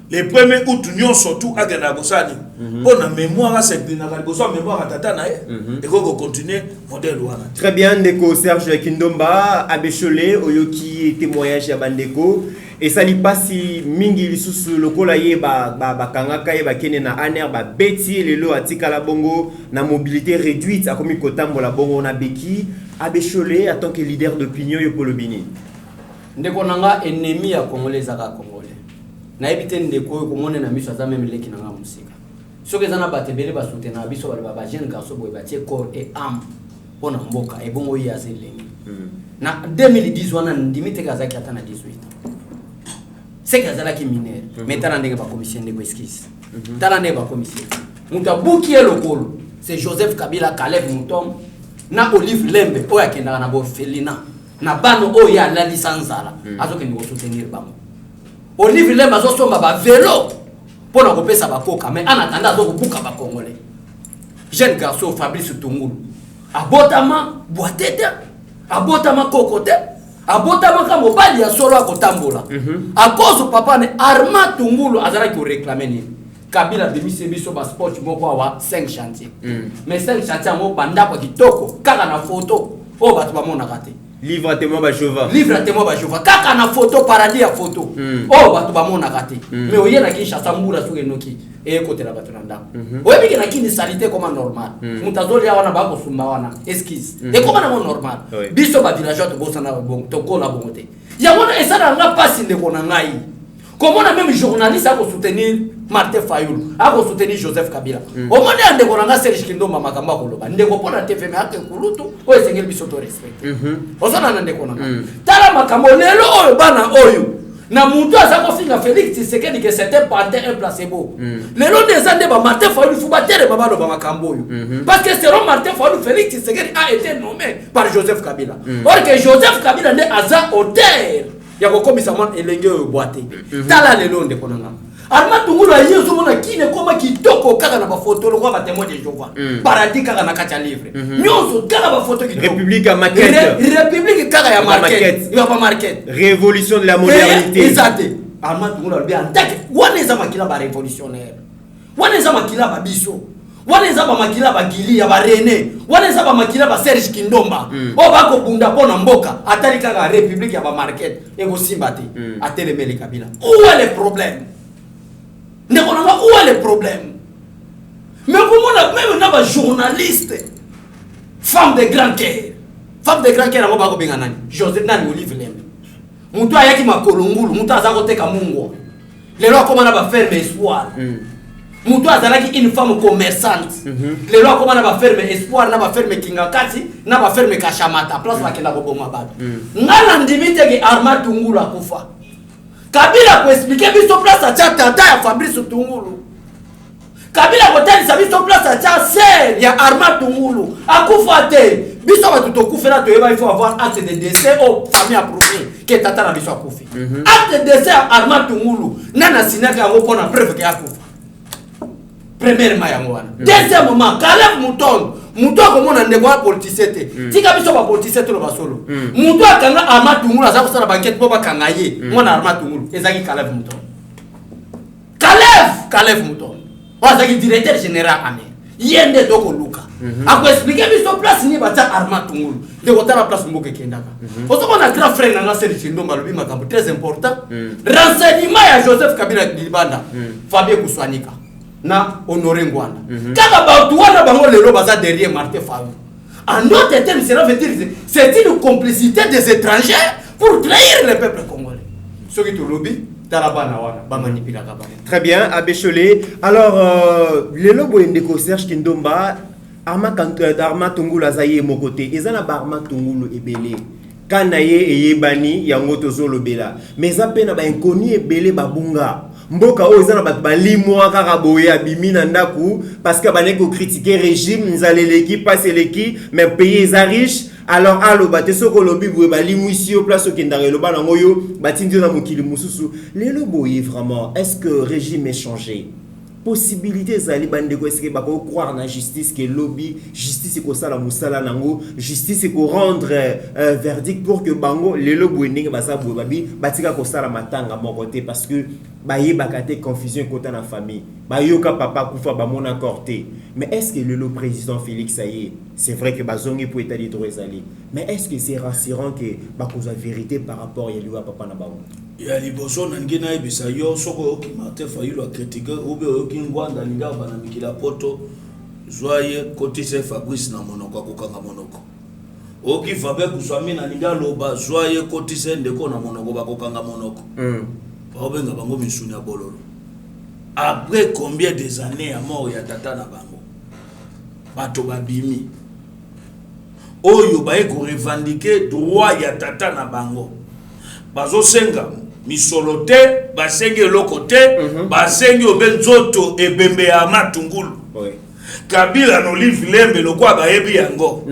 les premiers août nous surtout à Ganagosani. On a mémoire à cette mémoire à Tata Nae et qu'on continue modèle ouana. Très bien, Ndeko Serge Kindomba, Abécholé, Oyoki témoignage à Bandeko. Et ça n'y passe si mingi lisusu lokola ye ba kangaka ye ba kene na aner ba beti lelo atika la bongo na mobilité réduite a komi kotambo la bongo na beki Abécholé en tant que leader d'opinion yo polobini. Ndeko nanga ennemi ya Congolais zaka Congolais. Na ebite ndeko ko mona na miso za même leki nanga musika. Soki zana batebele ba soutenir biso ba jeune garçon boy ba tie corps et âme pona mboka e bongo ya zelenge. Na 2010 wana ndimite kazaki atana 18 ans. C'est kazala ki minere. Maintenant ndenge ba commission ndeko esquisse. Tala ndenge ba commission. Muta buki lokolo. C'est Joseph Kabila Caleb Mutom na Olive Lembe oya kenda na bo Felina. Na bano oya la licence ala. Azoke ndiko soutenir bango. Olive Lemba zo somba ba vélo pour na kopesa ba koka mais en attendant zo buka ba congolais. Jeune garçon Fabrice Tungulu. Abotama boitete, abotama kokote, abotama ka mobali ya solo akotambola. À cause papa ne Armand Tungulu azala ki réclamer ni. Kabila de biso ba sport moko wa 5 chantiers. Mais 5 chantiers mo banda kwa kitoko kaka na photo o batu ba mona kate. Livre à témoin Bajova. Livre à témoin Bajova. Kaka na photo, paradis à photo. Oh, batu ba mona kate. Mais oye na Kinshasa mbura suke noki. E kote la batu nanda. Oye biki na kini salité comme normal. Mutazoli wana ba ko sumba wana. Esquisse. Et comme na normal. Biso ba villageois to bosa na bon to ko na bongote. Ya wana esana nga pasi ndeko na ngai. Comment on a même journaliste à soutenir Martin Fayoulou, à soutenir Joseph Kabila. Au moment où on a Serge Kindomba Makamba Koloba, on a pas TV mais à Kulutu, ou est-ce que biso to respecte. On s'en a ndeko na. Tala Makambo lelo oyo bana oyo. Na mutu azako finga Félix Tshisekedi que c'était pantin un placebo. Lelo des années ba Martin Fayoulou faut battre baba lo ba Makambo yo. Parce que selon Martin Fayoulou Félix Tshisekedi a été nommé par Joseph Kabila. Or que Joseph Kabila n'est aza auteur. Ya ko komisa man elenge boate tala lelo ndeko nanga Armand Tungulu ayezo mona kine koma kitoko kaka na ba photo lo kwa témoin de Jéhovah paradis kaka na kacha livre nyoso kaka ba photo kitoko République à maquette République kaka ya market ya ba market révolution de la modernité exacte Armand Tungulu albi antake wana eza makila ba révolutionnaire wana eza makila ba biso wana eza ba makila ba Gili ya ba René wana eza ba makila ba Serge Kindomba o ba ko bunda pona mboka atali kaka République ya ba market ego simbati atelemeli Kabila où est le problème ndeko nanga où est le problème mais comment même na ba journaliste femme de grand cœur ngo ba ko benga nani Joseph nani Olive Lembe mutu ayaki makolongulu mutu azako teka mungo lelo akoma na ba ferme espoir mutu azalaki une femme commerçante lelo akoma na ba ferme espoir na ba ferme Kingakati na ba ferme Kashamata place bakenda ko boma bato ngala ndimite ke Armand Tungulu akufa Kabila ko expliquer biso place a tata ya Fabrice Tungulu Kabila ko tani biso place a tata ya Armand Tungulu akufa te biso ba tutokufela to yeba il faut avoir acte de décès au famille approuvé que tata na biso akufi acte de décès à Armand Tungulu nana sinaka ngo pona preuve ke akufa premièrement yango wana deuxièmement Caleb Muto akomona ndeko ya politicien te tika biso ba politicien to lo basolo mutu akanga Armand Tungulu aza kosala banquette po bakanga ye mwana Armand Tungulu ezaki Caleb Muto wazaki directeur général amer yende doko luka ako expliquer biso place ni bata Armand Tungulu de kotala place mboke kendaka ozo mona grand frère nanga Serge Chindomba lobi makambo très important renseignement ya Joseph Kabila Libanda Fabien Kuswanika na Honoré Ngwanda kaka bautu wana bango lelo baza derrière Martin Fayulu. En d'autres termes, cela veut dire que c'est une complicité des étrangers pour trahir le peuple congolais. Ce qui est au lobby, très bien, Abbé Cholé. Alors, le lobo indeko Serge Kindomba, Armand Tungulu azaye mokote, ezana Armand Tungulu ebele. Kanaye eyebani yango tozo lobela. Mais apena ba inconnu ebele babunga. Mboka o ezana bat balimwa kaka boye abimi na ndaku parce que baneko critiquer régime nzaleleki paseleki mais pays est riche. Alors allo bate soko lobi boye balimwi si au place okendare loba nango yo batindi na mokili mususu. Lelo boye vraiment est-ce que régime est changé? Possibilité zali bandeko est-ce que ba ko croire na justice que lobby justice ko sala musala nango justice ko rendre verdict pour que bango lelo boye ndenge basa boye babi batika ko sala matanga mokote parce que baye bakate confusion côté na famille bayoka papa kufa ba mon accordé. Mais est-ce que le président Félix Saye c'est vrai que bazongi pour état de droit zali mais est-ce que c'est rassurant que ba cause la vérité par rapport ya liwa papa na bango ya liboso na ngina ebisa yo soko ki Martin Fayulu a critiqué obe oki Ngwanda linga bana mikila poto joye kotise Fabrice na monoko akokanga monoko oki Fabien Kuswami na linga loba joye kotise ndeko na monoko bakokanga monoko baobenga bango misuni ya bololo. Après combien des années à mort ya tata na bango bato babimi oyo baye ko revendiquer droit ya tata na bango bazo senga misolote basengi lokote basengi obenzoto ebembe ya Armand Tungulu Kabila no live lembe lokwa bayebi yango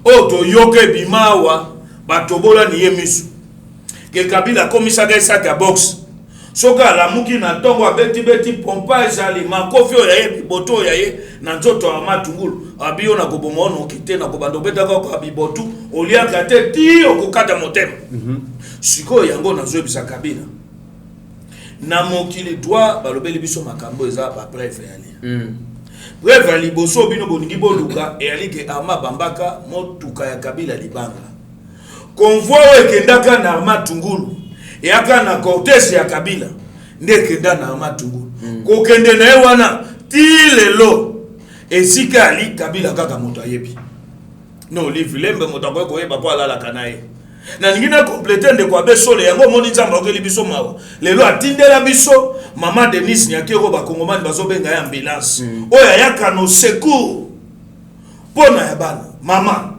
oto yoke bimawa batobola ni yemisu ke Kabila komisaka esaka box soka la muki na tongo beti pompage ali makofi oyo yaye biboto yaye na nzoto ya Armand Tungulu abiyo na kobomono okite na kobando beta ko abibotu oliaka te ti okokata motema siko yango na zoebisa Kabila na mokili droit balobeli biso makambo eza ba bref yali bref ali boso bino boningi boluka e ali ke Armand bambaka motuka ya Kabila libanga convoi ekendaka na Armand Tungulu et aka na cortège ya Kabila ndekenda na Armand Tungulu kokende na wana ti lelo esika ali Kabila kaka moto ayebi no live lembe moto ko yeba po ala la kanaye na ngina compléter ndeko Abbé Cholé yango moni nzamba okeli biso mawa lelo atindela biso mama Denise Nyakero bakongomani bazobenga ya ambulance oya yaka no secours pona ya bana mama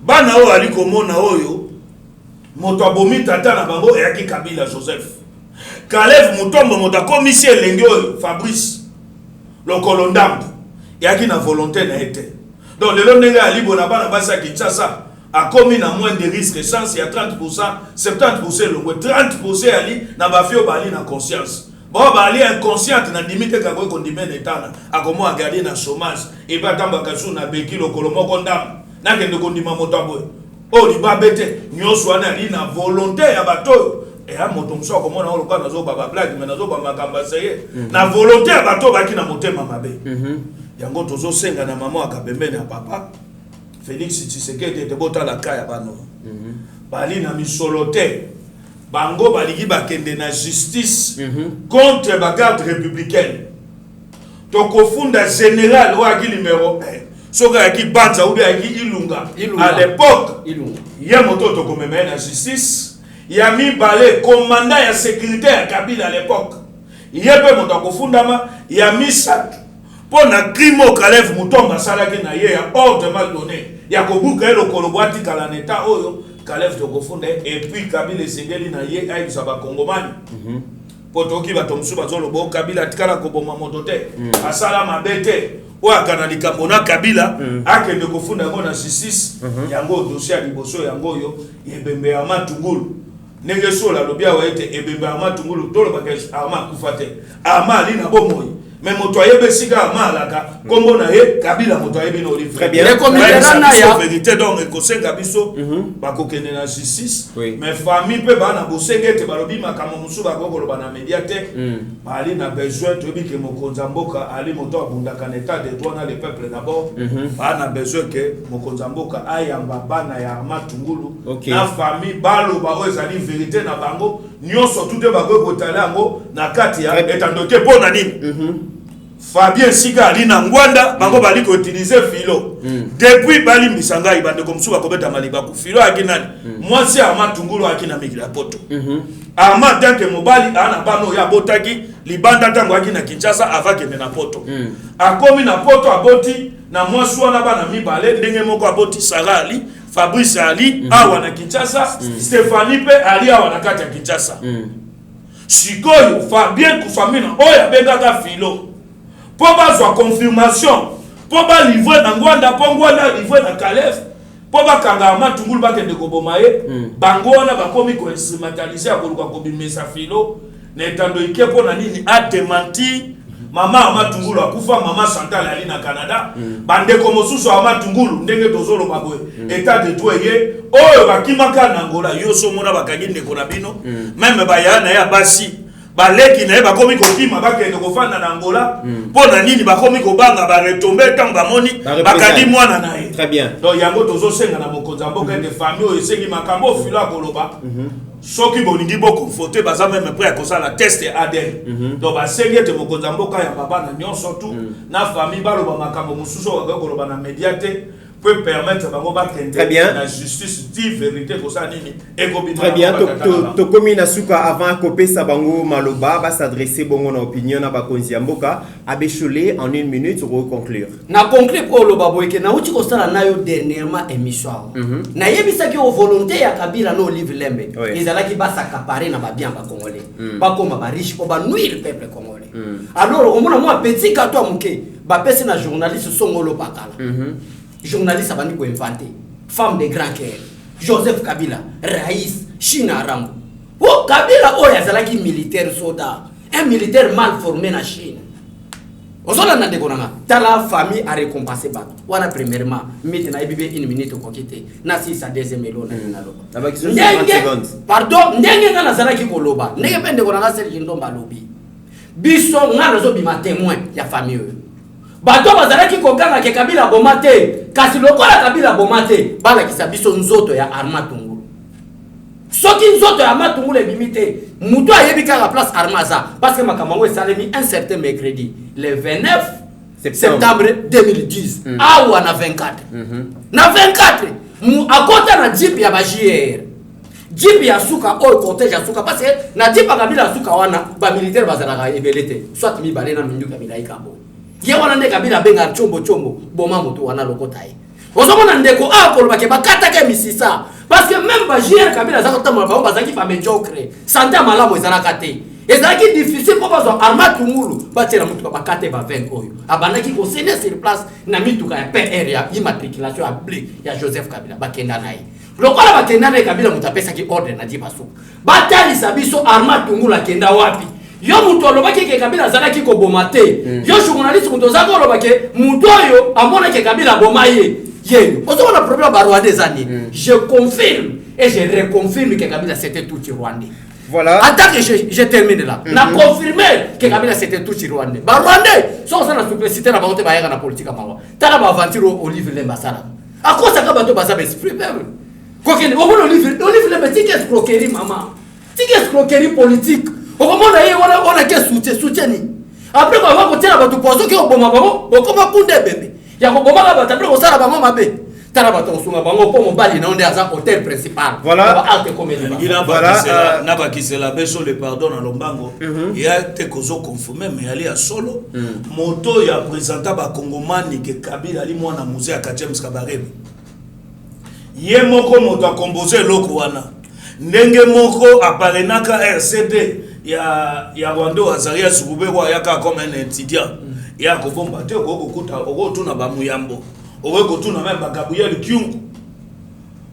bana oyo ali komona oyo moto abomi tata na bango yaki Kabila Joseph Caleb Mutombo moto akomisi elenge oyo Fabrice lokolo ndambu yaki na volonté na ete donc lelo ndenge ali bona bana basa Kinshasa akomi na moins de risque chance ya 30% 70% longwe 30% ali na bafio bali na conscience bon bali inconsciente na limite ka ko ndimene etana akomo agarder na chômage et ba tamba kasu na beki lokolo moko ndambu na kende ko ndima moto aboy o li babete nyoso ana ali na volonté ya bato et a moto mso ko mona oloka nazo baba blague mais nazo ba makamba seye na volonté ya bato baki na motema mabe yango tozo senga na mama akabembene ya papa Félix Tshisekedi te bota la kaya bano bali na misolote bango baligi bakende na justice contre la garde républicaine to kofunda général wa numéro 1 soka yaki banza ou bien yaki ilunga à l'époque ya moto to komemena na justice ya mi balé commandant ya sécurité ya Kabila à l'époque yepe moto kofundama ya misatu pona crime au Caleb Mutombo salaki na ye ya ordre mal donné ya kobuka elo kolobwati kala neta oyo Caleb to kofunda et puis Kabila sengeli na ye aibisa ba kongomani potoki bato musu bazolobo Kabila tikala koboma motote asala mabete o akana likambo na Kabila akende kofunda ngo na justice yango dossier liboso yango yo yebembe ya Armand Tungulu nenge sola lobia wa ete ebembe ya Armand Tungulu tolo bakes Armand kufate Armand ali na bomoi mais moto ayebe sika malaka kombo na ye Kabila moto ayebe no livre. Très bien. Les commissaires na ya vérité donc ekosenga biso bakokende na justice Oui. mais famille pe bana bosenge te balobi makambo musu bakokoloba na média te bali na besoin toyebi ke mokonzi ya mboka ali moto abundaka na état de droit na le peuple d'abord bana besoin ke mokonzi ya mboka ayamba bana ya Matungulu Okay. na famille baloba oyo ezali vérité na bango nyonso tute bakoki kotala yango na kati ya etandoke mpo na nini Fabien Sika ali na Ngwanda bango bali ko utiliser filo depuis balimbisa ngai bandeko musu bakobeta maliba ku filo akinani mwasi ya Matungulu akina mikila poto ama tanke mobali ana bano ya botaki libanda tango akina Kinshasa avakende na poto akomi na poto aboti na mwasi wana bana mibale ndenge moko aboti Sarali Fabrice Ali awa na Kinshasa Stéphanie pe ali awa na kati ya Kinshasa sikoyo Fabien ku famille oya bengaka filo pour bazwa confirmation pour ba livrer na Ngwanda pour Ngwanda livrer na Kalef pour ba kanga Matungulu bakende koboma ye bango wana bakomi ko instrumentaliser akoluka kobimisa filo na etando ikepo na nini a démenti mama Matungulu akufa mama Chantal ali na Canada bandeko mosusu wa Matungulu ndenge tozolo baboye état de droit ye oyo bakimaka na Angola yoso mona bakangi ndeko na bino même bayana ya basi baleki na ye bakomi kopima bakende kofanda na Angola pona nini bakomi kobanga ba retomber tant bamoni bakandi mwana na ye. Très bien. Donc yango tozosenga na mokonzi ya mboka ete famille oyo esengi makambo filo akoloba soki bolingi boconforte baza même prêt akosala test ya ADN donc basengi ete mokonzi ya mboka ya babana nyonso tu na famille baloba makambo mosusu oyo koloba na média te peut permettre bango bakende la justice dit vérité pour ça nini ekobina. Très bien. Tokomi na suka avant kopesa bango maloba ba s'adresser bongo na opinion na bakonzi ya mboka abechole en 1 minute pour conclure. Na conclure ko loba boyeke na uti kosala nayo dernièrement émission na yebisaki o volonté ya Kabila no Olive Lembe ezalaki basakapare na babien ba congolais bakoma ba riche ko ba nuire peuple congolais. Alors on mona moi petit kato amuke ba pese na journaliste songolo bakala journaliste abandi ko inventé femme de grand cœur Joseph Kabila Raïs China Rambo o Kabila o yazalaki militaire soldat un militaire mal formé na Chine osola na ndeko nanga tala famille a récompensé bato wana premièrement maintenant ebibe 1 minute ko kite na si sa deuxième elo na loba Avec 30 secondes. pardon ndenge nga nazalaki koloba ndenge pe ndeko nanga Serge Ndomba lobi biso nga nazo bima témoin ya famille oyo bato bazalaki kokanga ke Kabila bomate kasi lokola Kabila bomate balakisa biso nzoto ya Arma Tungulu soki nzoto ya Arma Tungulu ebimite muto ayebi kaka place Armaza parce que makambo esalemi un certain mercredi le 29 septembre 2010 awa na 24 na 24 mu akota na jeep ya ba JR jeep ya suka oyo cortège ya suka parce que na jeep ya Kabila suka wana ba militaire bazalaka ebelete soit mi balena minduka milai kabo ye wana nde Kabila benga chombo boma moto wana lokota ye ozomona ndeko akoloba ke bakata ke misisa parce que même ba JR Kabila za kotamala ba bazaki pa mediocre santé malamu ezalaka te ezalaki difficile pour bazwa Arma Tungulu batela mutu bakate ba 20 oyo abandaki ko sene sur place na mituka ya PR ya immatriculation ya blé ya Joseph Kabila bakenda naye lokola bakenda naye Kabila mutapesa ki ordre na dibaso batalisa biso Arma Tungulu akenda wapi yo mutu alobaki ke Kabila zalaki ko bomate yo journaliste mutu zako alobaki mutu oyo amona ke Kabila bomaye yenu ozo na problème ba Rwanda zani je confirme et je reconfirme que Kabila c'était tout Rwandais. Voilà. Attends que je termine là. Na confirmé que Kabila c'était tout Rwandais. Ba Rwandais so ça na simplicité na baote ba yaka na politique mawa. Tala ba aventure Olive Lembe sala. Akosa ka bato baza esprit même. Kokene o bona Olive Lembe tike escroquerie maman. Tike escroquerie politique. Okomona ye wana ke soutien. Après ko va kotia bato pozo ke oboma bango, okoma kunde bébé. Ya ko boma ba après ko sala bango mabe. Tala bato sunga bango po mobali na onde aza hôtel principal. Voilà. Arte comédie. Voilà, na bakisela beso le pardon na lombango. Ya te kozo confirmer mais ali ya solo. Moto ya présenta ba Kongomani ke Kabila ali mwana musée ya James Kabarebe. Ye moko moto a composé loko wana. Ndenge moko aparenaka RCD ya Rwando Azaria Sububekwa yaka comme un étudiant. Ya ko bomba te ko kokuta okotuna ba muyambo. Okotuna même ba Gabriel Kyungu.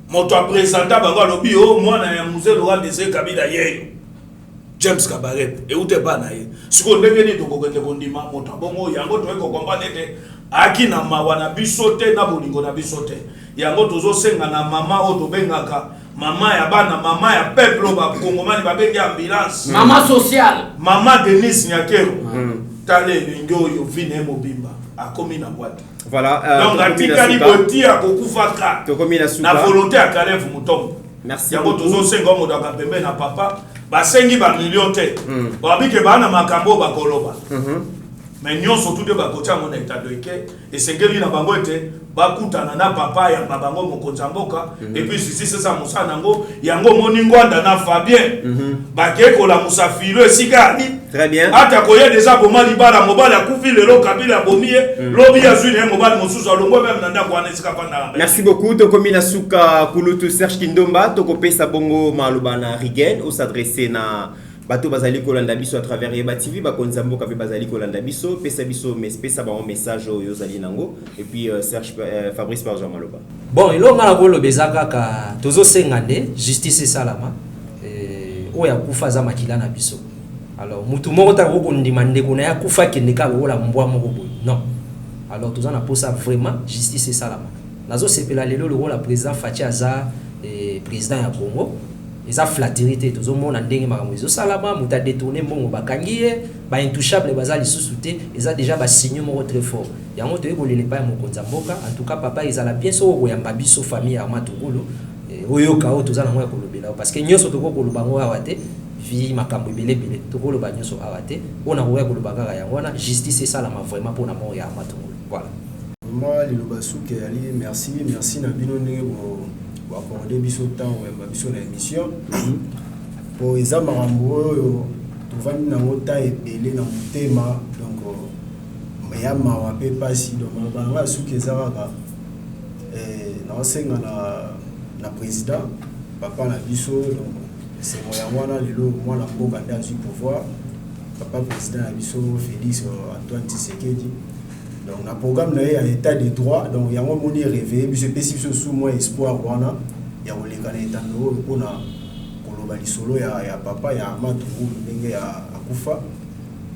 Moto a présenté bango lobi o mwana ya musée Laurent Désiré Kabila yeyo. James Kabarebe et où te bana ye siko ndenge ni tokokende kondima moto bongo yango to eko comprendre te aki na mawana bisote na bolingo na bisote yango tozo senga na mama o to bengaka mama ya bana mama ya peuple ba kongomani ba bengi ambulance mama social mama Denise Nyakero tale lingo yo vine mobimba akomi na boîte. Voilà, donc atikali botia kokufaka na volonté ya Caleb Mutombo. Merci. Yango tozo senga mo daka pembe na papa basengi ba million te babike bana makambo bakoloba mais nyonso tout de bakotia mon état de ke et sengeli na bango ete bakutana na papa ya babango mokonza mboka et puis si c'est ça musa nango yango moningo anda na Fabien bakeko la musafiro esika ali très bien ata koye déjà boma libala mobala kufi lelo kabila bomie lobi ya zuni mobala mosusu alongo même nanda kwa nesika panda. Merci beaucoup tokomi na suka kulutu Serge Kindomba tokopesa bongo maloba na Rigen au s'adresser na bato bazali kolanda biso à travers Yeba TV bakonza mboka pe bazali kolanda biso pesa biso pesa ba message oyo zali nango et puis Serge Fabrice Barja maloba bon ilonga na kolo bezaka ka tozo sengande justice salama oya kufa za makila na biso alors mutu moko ta ko ndima ndeko na ya kufa kende ka bola mbwa moko boy non alors toza na posa vraiment justice salama nazo sepela lelo le rôle président Fachi Aza président ya Congo eza flatérité tozomona ndenge makambo ezo salama muta détourner mbongo bakangiye ba intouchable bazali susute eza déjà ba signe moko très fort yango to ekolele pa ya mokonza mboka en tout cas papa ezala bien so koyamba biso famille ya Matungulu oyo kao tozana moya kolobela parce que nyonso toko koloba ngo awate vi makambo ebele bele toko loba nyonso awate ona koya koloba kaka yango na justice salama vraiment pour na mort ya Matungulu voilà moi le basuke ali merci na bino ndenge bo accorder biso temps ou biso na émission pour eza makambo oyo tovandi nango temps ebele na motema donc ya mawa pe pasi donc banga suki eza kaka naosenga na président papa na biso donc sengo yango wana lelo mwana mboka nde azwi pouvoir papa président na biso Félix Antoine Tshisekedi donc na programme na état de droit donc yango moni réveiller biso pesi biso sous moi espoir wana ya koleka na état no pona koloba lisolo ya papa ya Matungulu ndenge ya akufa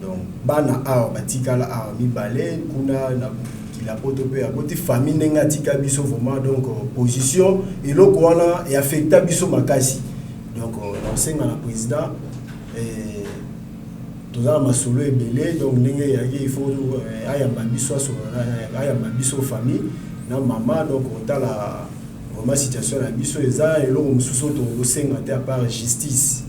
donc bana awa batikala awa mibale kuna na kila poto pe ya boti famille ndenge atika biso vraiment donc position eloko wana et affecta biso makasi donc on senga na président tozala masolo ebele donc ndenge yaki il faut ayamba biso famille na mama donc otala vraiment situation na biso eza eloko mosusu tokosenga te à part justice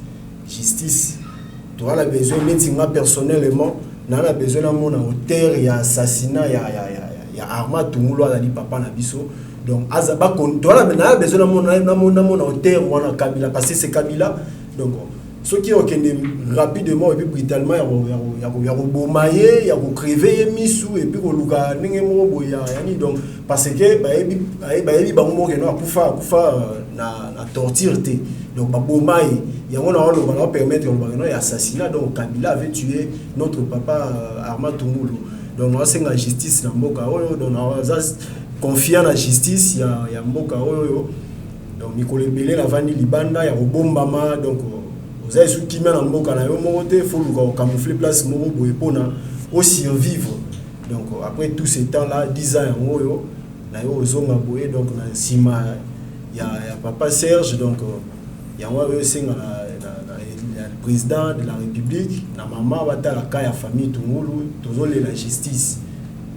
tozala besoin neti nga personnellement nana besoin na mona auteur ya assassinat ya Arma Tungulu azali papa na biso donc azaba tozala na besoin na mona auteur wana Kabila parce que c'est Kabila donc ce qui est rapidement et puis brutalement il y a bomaye il y a crever misu et puis koluka ndenge mo boya yani donc parce que bayebi bango ke no akufa na torture te donc ba bomaye yango na on va permettre on va assassinat donc Kabila avait tué notre papa Arma Tungulu donc on senga justice na mboka oyo donc on va confier na justice ya mboka oyo donc mikolo belé la vandi libanda ya bombama donc vous avez sous qui met en mboka na yo monter faut le camoufler place moko boye pona au survivre donc après tout ce temps là 10 ans en oyo na yo ozonga boye donc na sima ya papa Serge donc ya moi yo senga na président de la République na maman batala ka ya famille Tungulu tozole la justice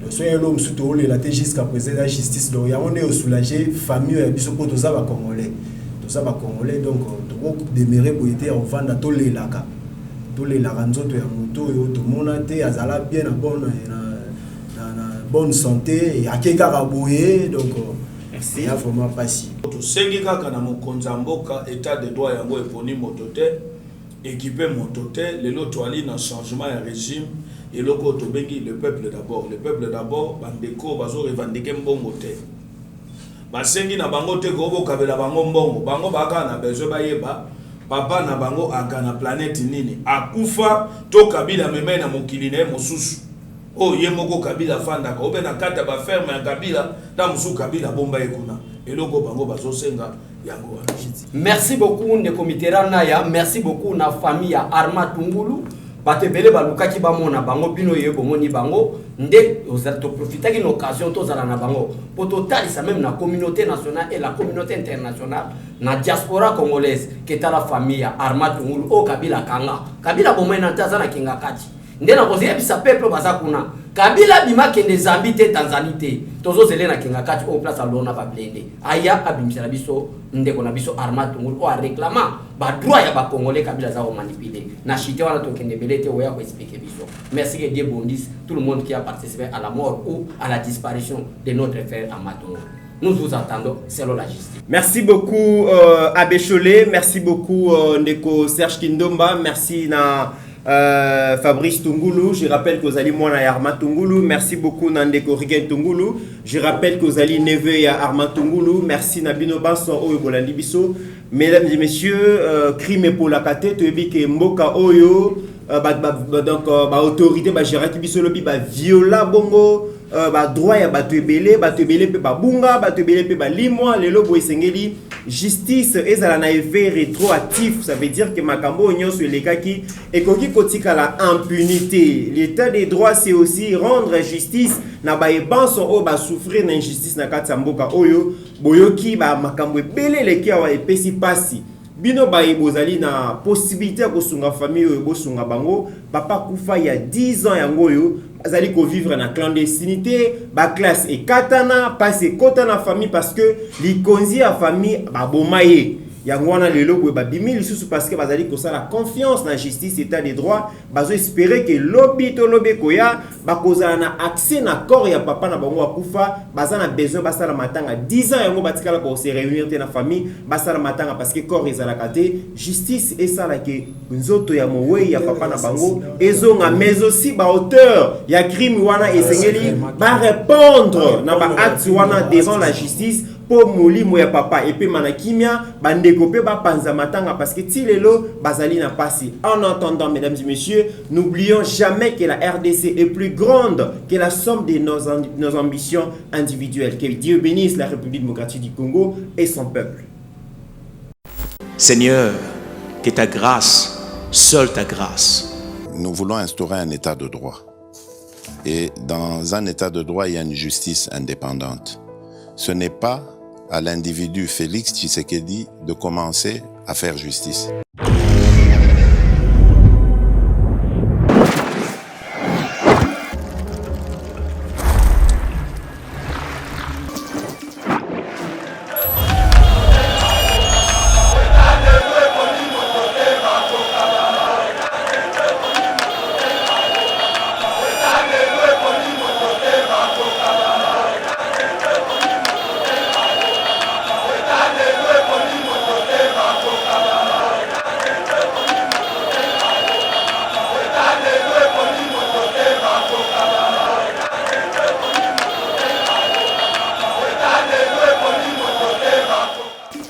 donc soyez l'homme sous tozole la jusqu'à présent la justice donc ya on est soulager famille ya biso po toza ba congolais donc demeurer pour être en vente tous les laka nzoto ya moto yo to monate azala bien na bonne santé et akeka raboye donc merci ya vraiment passi to sengi kaka na mokonza mboka état de droit yango eponi motote équipé motote lelo to ali na changement ya régime et loko to bengi le peuple d'abord bandeko bazo revendiquer mbongo te basengi na bango te ko bokabela bango mbongo bango baka na besoin bayeba papa na bango aka na planète nini akufa to Kabila meme na mokili na mosusu Oh, Yemoko Kabila Fanda, Obena Kata ba ferme ya Kabila, Tamusu Kabila Bomba Ekuna. Et logo Bango Bazosenga, Yango. Merci beaucoup, Ndeko Mitterrand Naya. Merci beaucoup, na famille ya Arma Tungulu. Batebele balukaki bamona bango bino yebo moni bango nde ozato profiter d'une occasion to zala na bango pour total ça même na communauté nationale et la communauté internationale na diaspora congolaise qui est la famille ya Arma Tungulu o Kabila Kanga Kabila bomena ntaza na kinga kati nde na kozia bisa peuple baza kuna Kabila bima kende Zambie te Tanzanie te tozo zele na kinga kati au place alona ba blende aya abimisa biso ndeko na biso Arma Tungulu o a réclamant ba droit ya ba congolais Kabila za o manipuler na chité wana to kende belete oya ko expliquer biso. Merci que Dieu bondisse tout le monde qui a participé à la mort ou à la disparition de notre frère Arma Tungulu. Nous vous attendons selon la justice. Merci beaucoup Abbé Cholé, merci beaucoup Ndeko Serge Kindomba, merci na Fabrice Tungulu, je rappelle que vous allez moi na Arma Tungulu, merci beaucoup Nandeko Rigen Tungulu, je rappelle que vous allez neveu ya Arma Tungulu, merci Nabino Banson Oyo Bolandi Biso, mesdames et messieurs, crime pour la kate, tu ebi ke mboka Oyo, donc autorité ba géraki biso lobi ba viola bongo ba droit ya bato ebele pe ba bunga bato ebele pe ba limwa lelo boy sengeli justice ezala na effet rétroactif, ça veut dire que makambo nyonso elekaki ekoki kotika la impunité. L'état des droits c'est aussi rendre justice na ba ebanso o ba souffrir na injustice na kati ya mboka oyo boyoki ba makambo ebele leki awa epesi pasi bino baye bozali na possibilité ko sunga famille oyo bosunga bango papa kufa ya 10 ans yango oyo azali ko vivre na clandestinité ba classe et katana passe kota na famille parce que likonzi a famille ba bomaye yango wana lelo boye ba bimi lisusu parce que bazali ko sala confiance na justice état des droits bazo espérer que lobi to lobe koya ba kozala na accès na corps ya papa na bango akufa bazana besoin basala matanga 10 ans yango batikala ko se réunir te na famille basala matanga parce que corps ezala kate justice esala ke nzoto ya mowe ya papa na bango ezonga mais aussi ba auteur ya crime wana esengeli ba répondre na ba acte wana devant la justice pour molimo ya papa et puis manakimia bandeko pe ba panza matanga parce que tilelo bazali na pasi. En attendant mesdames et messieurs, n'oublions jamais que la RDC est plus grande que la somme de nos ambitions individuelles. Que Dieu bénisse la République démocratique du Congo et son peuple. Seigneur, que ta grâce, seule ta grâce. Nous voulons instaurer un état de droit. Et dans un état de droit, il y a une justice indépendante. Ce n'est pas à l'individu Félix Tshisekedi de commencer à faire justice.